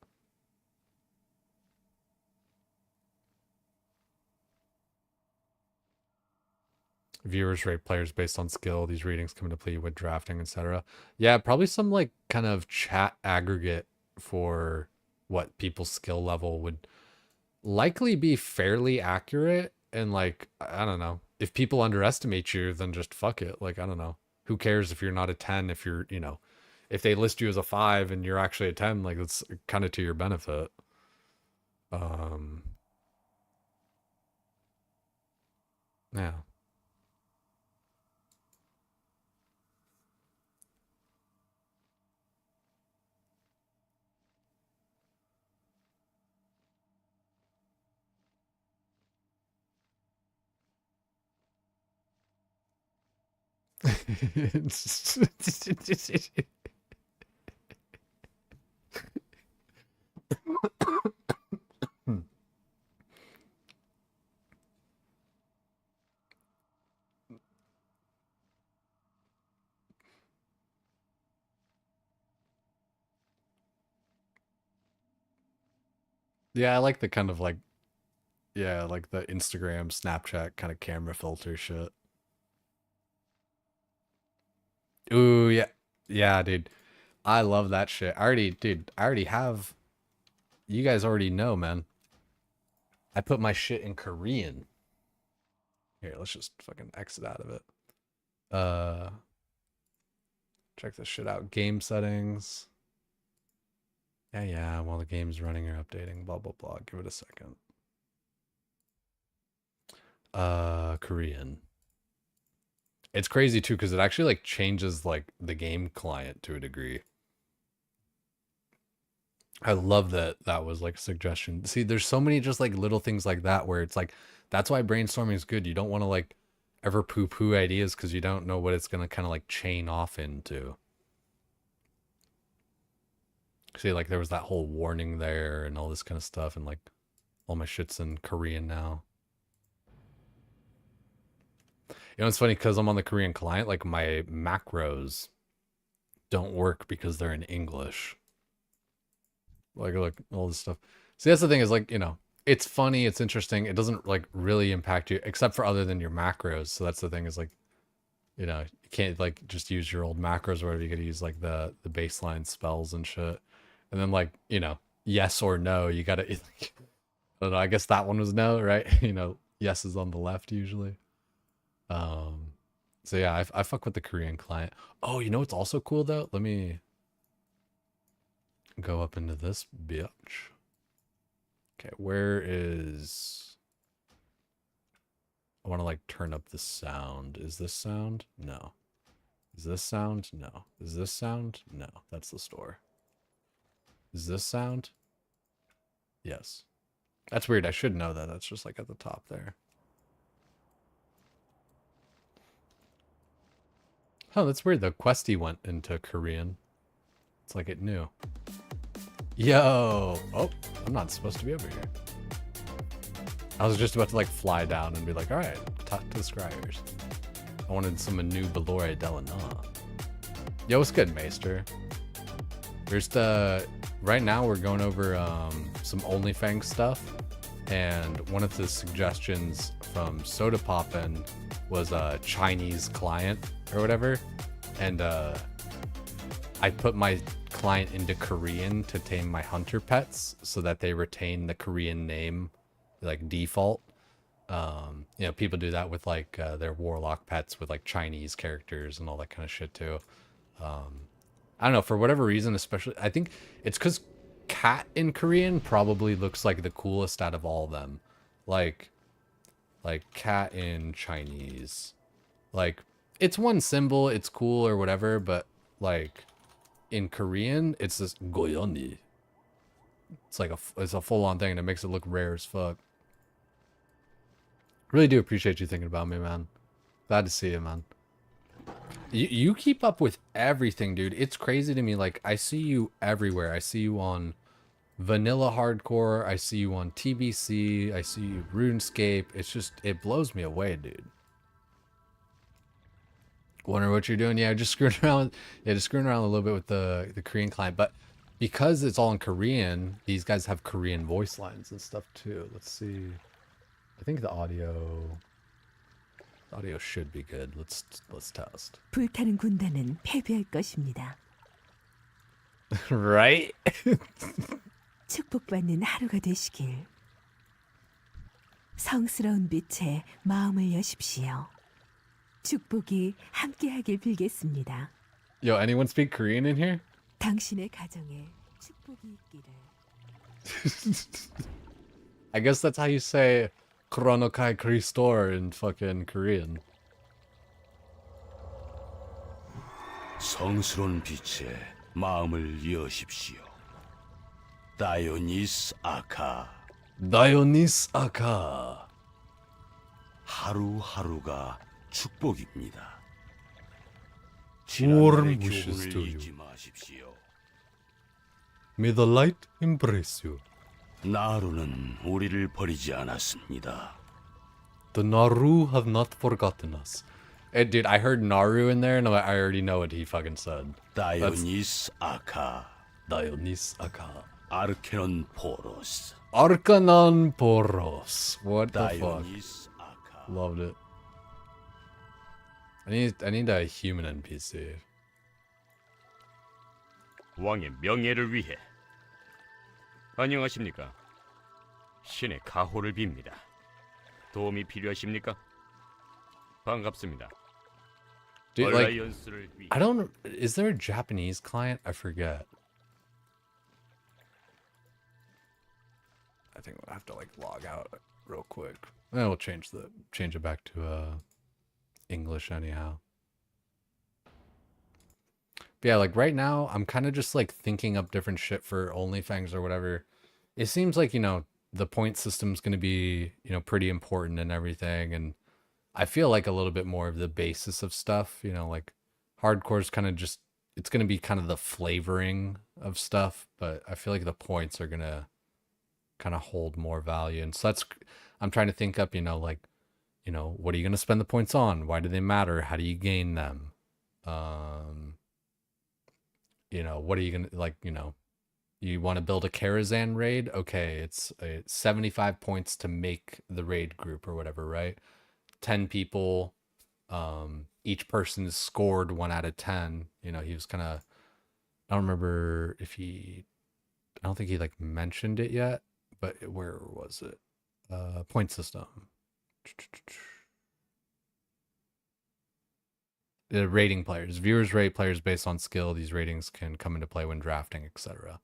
Viewers rate players based on skill. These readings come into play with drafting, etc. Yeah, probably some like kind of chat aggregate for what people's skill level would likely be fairly accurate. And like, I don't know, if people underestimate you, then just fuck it. Like, I don't know, who cares if you're not a 10, if you're, you know, if they list you as a 5 and you're actually a 10, like it's kind of to your benefit. Yeah. Yeah, I like the kind of like, yeah, like the Instagram, Snapchat kind of camera filter shit. Ooh, yeah. Yeah, dude. I love that shit. Dude, I already have, you guys already know, man. I put my shit in Korean. Here, let's just fucking exit out of it. Check this shit out. Game settings. Yeah, while the game's running or updating, blah, blah, blah. Give it a second. Korean. It's crazy too, because it actually like changes like the game client to a degree. I love that that was like a suggestion. See, there's so many just like little things like that where it's like, that's why brainstorming is good. You don't want to like ever poo-poo ideas because you don't know what it's going to kind of like chain off into. See, like there was that whole warning there and all this kind of stuff, and like all my shit's in Korean now. You know, it's funny because I'm on the Korean client, like my macros don't work because they're in English. Like, look, all this stuff. See, that's the thing is like, you know, it's funny, it's interesting. It doesn't like really impact you except for other than your macros. So that's the thing is like, you know, you can't like just use your old macros or whatever. You gotta use like the baseline spells and shit. And then like, you know, yes or no, you gotta, I don't know, I guess that one was no, right? You know, yes is on the left usually. So yeah, I fuck with the Korean client. Oh, you know what's also cool though? Let me go up into this bitch. Okay, where is... I want to like turn up the sound. Is this sound? No. Is this sound? No. Is this sound? No. That's the store. Is this sound? Yes. That's weird. I should know that. That's just like at the top there. Oh, that's weird. The Questy went into Korean. It's like it knew. Yo! Oh, I'm not supposed to be over here. I was just about to like fly down and be like, alright, talk to the scryers. I wanted some new Belore Delana. Yo, what's good, Maester? There's the... Right now we're going over some OnlyFans stuff. And one of the suggestions from Soda Poppin' was a Chinese client or whatever. And I put my client into Korean to tame my hunter pets so that they retain the Korean name like default. You know, people do that with like their warlock pets with like Chinese characters and all that kind of shit too. I don't know, for whatever reason, especially I think it's because cat in Korean probably looks like the coolest out of all of them. Like cat in Chinese. Like it's one symbol, it's cool or whatever, but like in Korean, it's this goyoni. It's like it's a full-on thing and it makes it look rare as fuck. Really do appreciate you thinking about me, man. Glad to see you, man. You keep up with everything, dude. It's crazy to me. Like, I see you everywhere. I see you on Vanilla Hardcore. I see you on TBC. I see you RuneScape. It's just, it blows me away, dude. Wonder what you're doing? Yeah, just screwing around. Yeah, just screwing around a little bit with the Korean client. But because it's all in Korean, these guys have Korean voice lines and stuff too. Let's see. I think the audio should be good. Let's test. 불타는 군단은 패배할 것입니다. Right? 축복받는 하루가 되시길. 성스러운 빛에 마음을 여십시오. 축복이 함께하길 빌겠습니다. Yo, anyone speak Korean in here? 당신의 가정에 축복이 있기를. I guess that's how you say Koronokai Kristor in fucking Korean. 성스러운 빛에 마음을 여십시오. 다이오니스 아카. Dionis Aka. 하루하루가 축복입니다. Warm 지난날의 wishes 교훈을 to you. 잊지 마십시오. May the light embrace you. 나루는 우리를 버리지 않았습니다. The Naru have not forgotten us. Dude, I heard Naru in there and I already know what he fucking said. 다이오니스 아카. Dionis Aka. 아르케논 포로스. Arcanon Poros. What the fuck? 다이오니스 아카. Loved it. I need a human NPC. 왕의 명예를 위해. 안녕하십니까? 신의 가호를 빕니다. 도움이 필요하십니까? 반갑습니다. Dude, like, 얼라이언스를 위해. I don't. Is there a Japanese client? I forget. I think we'll have to like log out real quick. And we'll change it back to English anyhow. But yeah, like right now, I'm kind of just like thinking up different shit for OnlyFans or whatever. It seems like, you know, the point system's going to be, you know, pretty important and everything. And I feel like a little bit more of the basis of stuff, you know, like hardcore's kind of just, it's going to be kind of the flavoring of stuff. But I feel like the points are going to kind of hold more value. And so I'm trying to think up, you know, like, you know, what are you going to spend the points on? Why do they matter? How do you gain them? You know, what are you going to, like, you know, you want to build a Karazhan raid? Okay, it's 75 points to make the raid group or whatever, right? 10 people, each person is scored 1 out of 10. You know, he was kind of, I don't remember if I don't think he like mentioned it yet, but where was it? Point system. The rating players. Viewers rate players based on skill. These ratings can come into play when drafting, etc.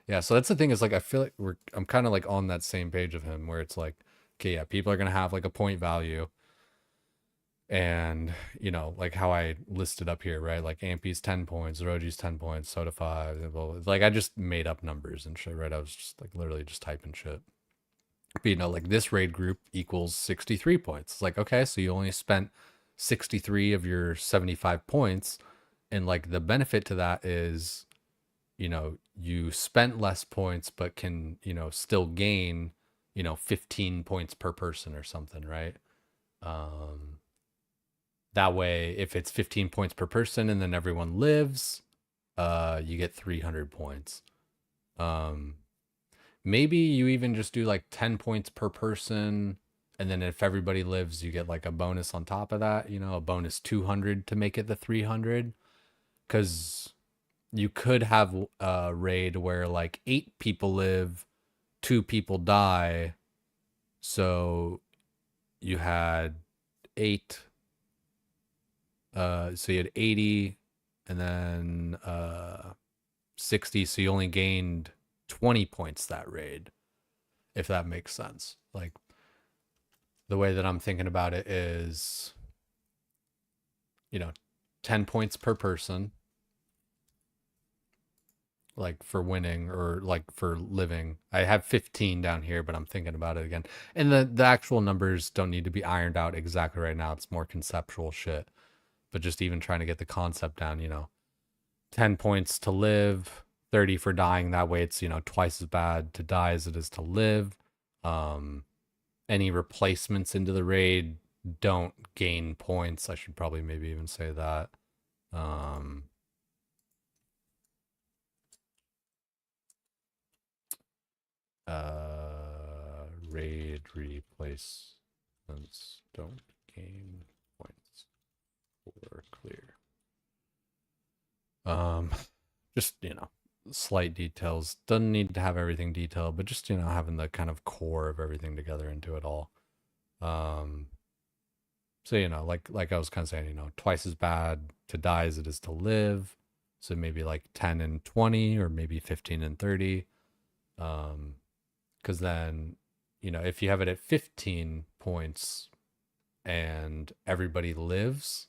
Yeah, so that's the thing is like I feel like I'm kind of like on that same page of him where it's like, okay, yeah, people are gonna have like a point value. And you know, like how I listed up here, right? Like Ampy's 10 points, Roji's 10 points, Soda 5, blah, blah. Like I just made up numbers and shit, right? I was just like literally just typing shit. But you know, like this raid group equals 63 points. It's like, okay, so you only spent 63 of your 75 points. And like the benefit to that is, you know, you spent less points, but can, you know, still gain, you know, 15 points per person or something, right? That way, if it's 15 points per person and then everyone lives, you get 300 points. Maybe you even just do like 10 points per person. And then if everybody lives, you get like a bonus on top of that, you know, a bonus 200 to make it the 300. Because you could have a raid where like 8 people live, 2 people die. So you had 8. So you had 80 and then 60. So you only gained 20 points that raid, if that makes sense. Like the way that I'm thinking about it is, you know, 10 points per person, like for winning or like for living. I have 15 down here, but I'm thinking about it again. And the actual numbers don't need to be ironed out exactly right now. It's more conceptual shit. But just even trying to get the concept down, you know, 10 points to live, 30 for dying. That way it's, you know, twice as bad to die as it is to live. Any replacements into the raid don't gain points. I should probably maybe even say that. Raid replacements don't gain points or clear. Just, you know, slight details. Doesn't need to have everything detailed, but just, you know, having the kind of core of everything together into it all. So, you know, like I was kind of saying, you know, twice as bad to die as it is to live. So maybe like 10 and 20 or maybe 15 and 30. Because then, you know, if you have it at 15 points and everybody lives,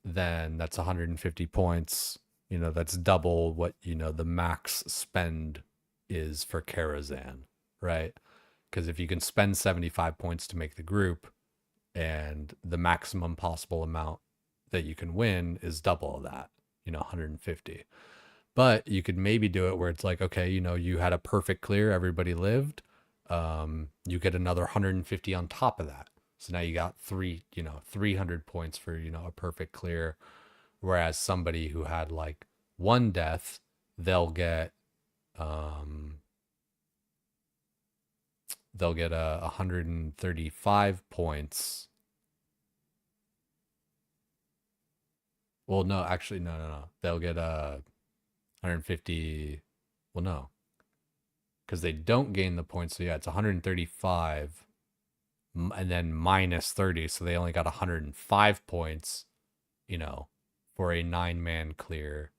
then that's 150 points. You know, that's double what, you know, the max spend is for Karazhan, right? Because if you can spend 75 points to make the group and the maximum possible amount that you can win is double of that, you know, 150. But you could maybe do it where it's like, okay, you know, you had a perfect clear, everybody lived. You get another 150 on top of that. So now you got 300 points for, you know, a perfect clear. Whereas somebody who had like 1 death, they'll get 135 points. Well, no, actually, no. They'll get 150. Well, no, because they don't gain the points. So yeah, it's 135 and then minus 30. So they only got 105 points, you know, for a 9-man clear.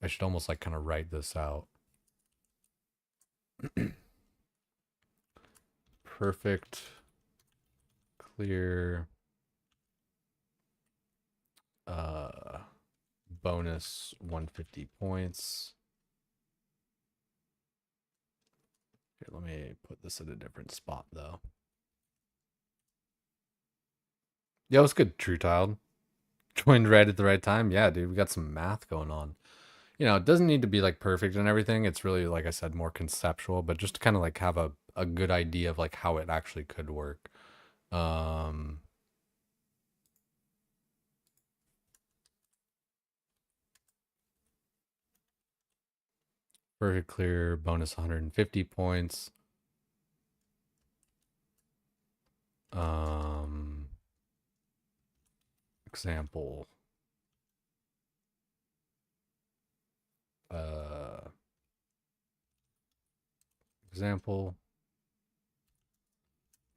I should almost like kind of write this out. Perfect clear bonus 150 points. Here, let me put this at a different spot though. Yeah, it was good, True Child. Joined right at the right time. Yeah, dude, we got some math going on. You know, it doesn't need to be like perfect and everything. It's really, like I said, more conceptual, but just to kind of like have a good idea of like how it actually could work. Perfect clear, bonus 150 points. Example. Example.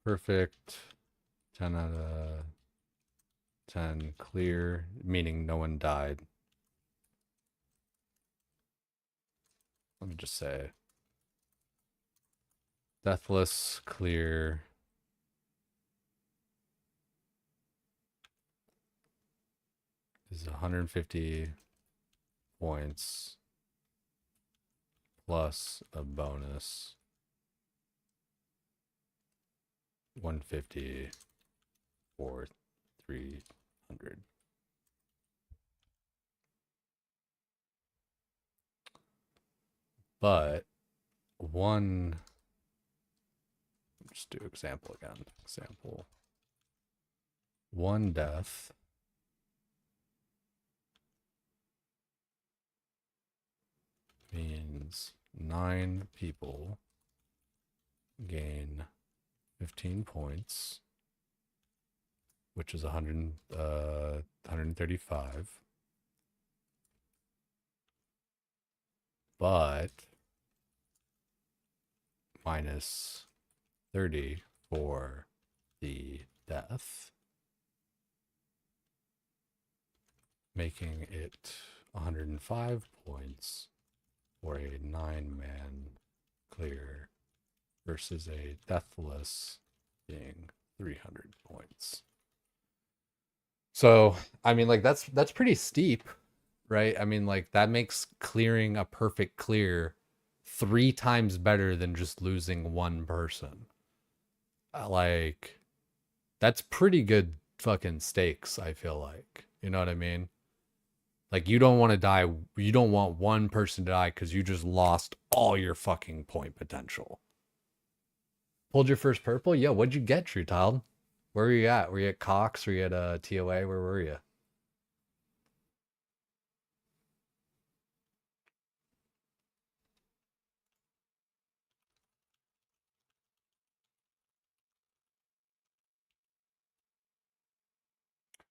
Perfect. 10 out of 10 clear, meaning no one died. Let me just say deathless clear is 150 points plus a bonus 150 for 300. But one, just do example again. Example. One death means 9 people gain 15 points, which is 135. But minus 30 for the death, making it 105 points for a 9-man clear versus a deathless being 300 points. So, I mean, like, that's pretty steep, right? I mean, like, that makes clearing a perfect clear 3 times better than just losing one person. Like, that's pretty good fucking stakes, I feel like. You know what I mean? Like, you don't want to die. You don't want one person to die because you just lost all your fucking point potential. Pulled your first purple? Yeah, what'd you get, True Child? Where were you at? Were you at Cox? Were you at TOA? Where were you?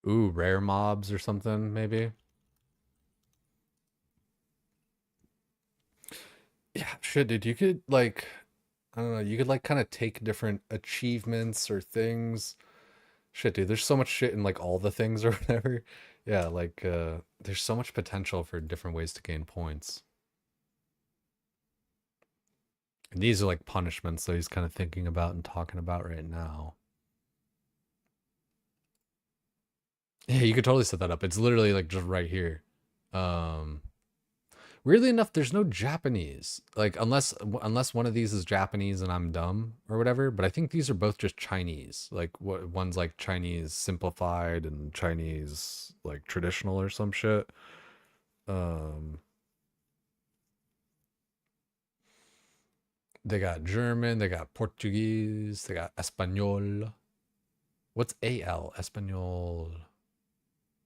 Ooh, rare mobs or something, maybe? Yeah, shit, dude. You could, like, I don't know, you could, like, kind of take different achievements or things. Shit, dude, there's so much shit in, like, all the things or whatever. Yeah, like, there's so much potential for different ways to gain points. And these are, like, punishments that he's kind of thinking about and talking about right now. Yeah, you could totally set that up. It's literally, like, just right here. Weirdly enough, there's no Japanese. Like, unless one of these is Japanese and I'm dumb or whatever, but I think these are both just Chinese. Like, what one's like Chinese simplified and Chinese like traditional or some shit. They got German, they got Portuguese, they got Espanol. What's AL? Espanol.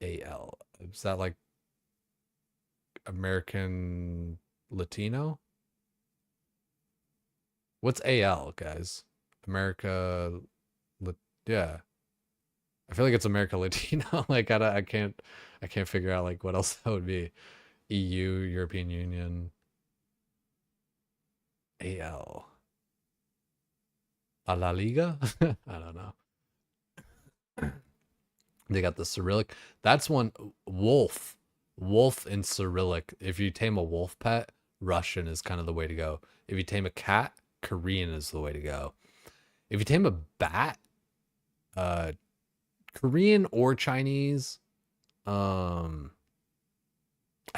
AL. Is that like American Latino? What's AL, guys? America, yeah. I feel like it's America Latino. Like, I can't figure out like what else that would be. EU, European Union. AL. A La Liga? I don't know. They got the Cyrillic. That's one. Wolf. Wolf in Cyrillic. If you tame a wolf pet, Russian is kind of the way to go. If you tame a cat, Korean is the way to go. If you tame a bat, Korean or Chinese. I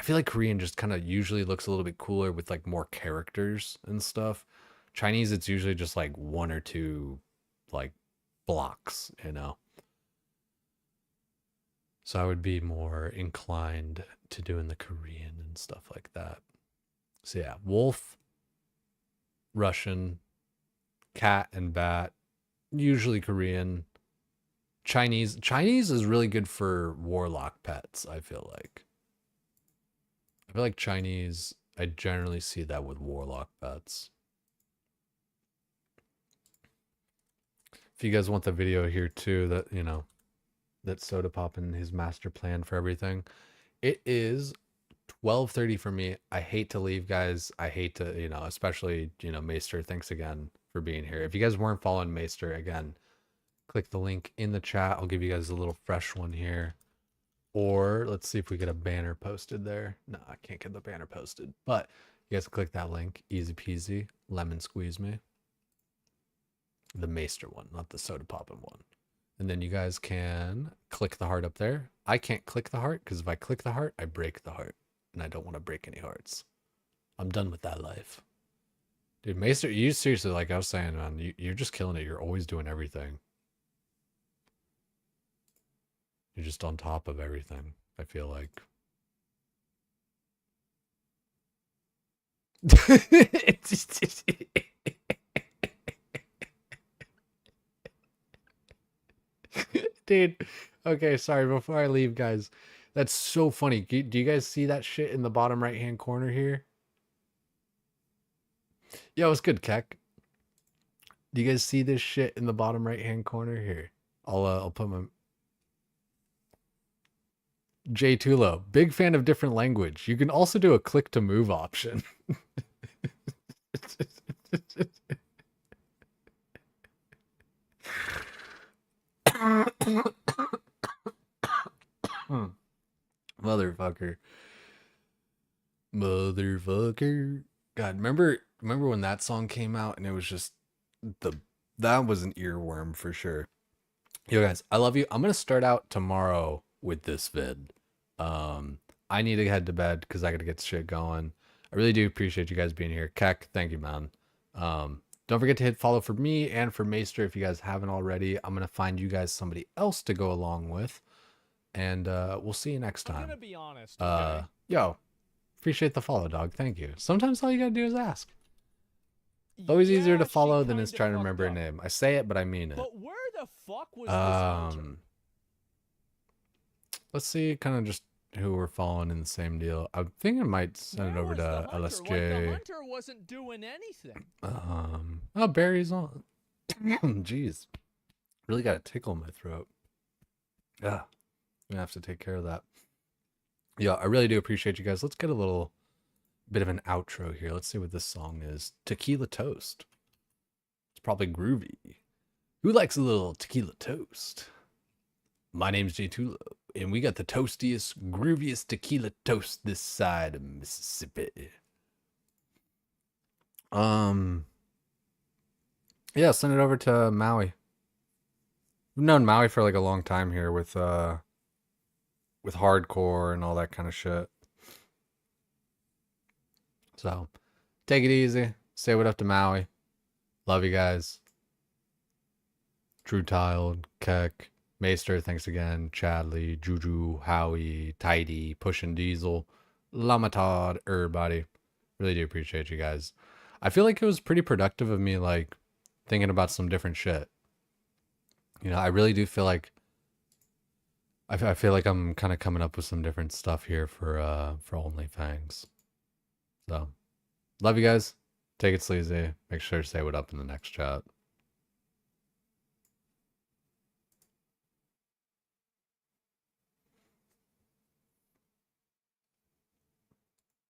feel like Korean just kind of usually looks a little bit cooler with like more characters and stuff. Chinese, it's usually just like 1 or 2 like blocks, you know. So I would be more inclined to doing the Korean and stuff like that. So yeah, wolf, Russian, cat and bat, usually Korean. Chinese is really good for warlock pets, I feel like. I feel like Chinese, I generally see that with warlock pets. If you guys want the video here too, that, you know, that Soda Pop and his master plan for everything. It is 12:30 for me. I hate to leave, guys. I hate to, you know, especially, you know, Maester, thanks again for being here. If you guys weren't following Maester, again, click the link in the chat. I'll give you guys a little fresh one here. Or let's see if we get a banner posted there. No, I can't get the banner posted. But you guys click that link. Easy peasy. Lemon squeeze me. The Maester one, not the Soda Poppin' one. And then you guys can click the heart up there. I can't click the heart because if I click the heart, I break the heart. And I don't want to break any hearts. I'm done with that life. Dude, Maester, you seriously, like I was saying, man, you're just killing it. You're always doing everything. You're just on top of everything, I feel like. Dude, okay, sorry, before I leave, guys. That's so funny. Do you guys see that shit in the bottom right-hand corner here? Yo, it's good, Keck. Do you guys see this shit in the bottom right-hand corner here? I'll put my... J Tulo, big fan of different language. You can also do a click to move option. Motherfucker. God, remember when that song came out and it was just that was an earworm for sure. Yo guys, I love you. I'm gonna start out tomorrow with this vid. I need to head to bed because I gotta get shit going. I really do appreciate you guys being here. Keck, thank you, man. Don't forget to hit follow for me and for Maester if you guys haven't already. I'm gonna find you guys somebody else to go along with. And we'll see you next time. I'm gonna be honest, okay? Yo, appreciate the follow, dog. Thank you. Sometimes all you gotta do is ask. It's always easier to follow than it's trying to remember a name. I say it, but I mean it. But where the fuck was this hunter? Let's see, kind of just who we're following in the same deal. I think I might send it over to LSJ. Like the hunter wasn't doing anything. Oh, Barry's on. Jeez, really got a tickle in my throat. Yeah, I'm gonna have to take care of that. Yeah, I really do appreciate you guys. Let's get a little bit of an outro here. Let's see what this song is. Tequila Toast. It's probably groovy. Who likes a little tequila toast? My name's J Tulo, and we got the toastiest, grooviest tequila toast this side of Mississippi. Yeah, send it over to Maui. We've known Maui for like a long time here with hardcore and all that kind of shit. So, take it easy. Say what up to Maui. Love you guys. True Tiled, Keck, Maester, thanks again. Chadley, Juju, Howie, Tidy, Pushin' Diesel, Lamatod, everybody. Really do appreciate you guys. I feel like it was pretty productive of me, like, thinking about some different shit. You know, I really do feel like I feel like I'm kind of coming up with some different stuff here for OnlyFans. So, love you guys. Take it sleazy. Make sure to say what up in the next chat.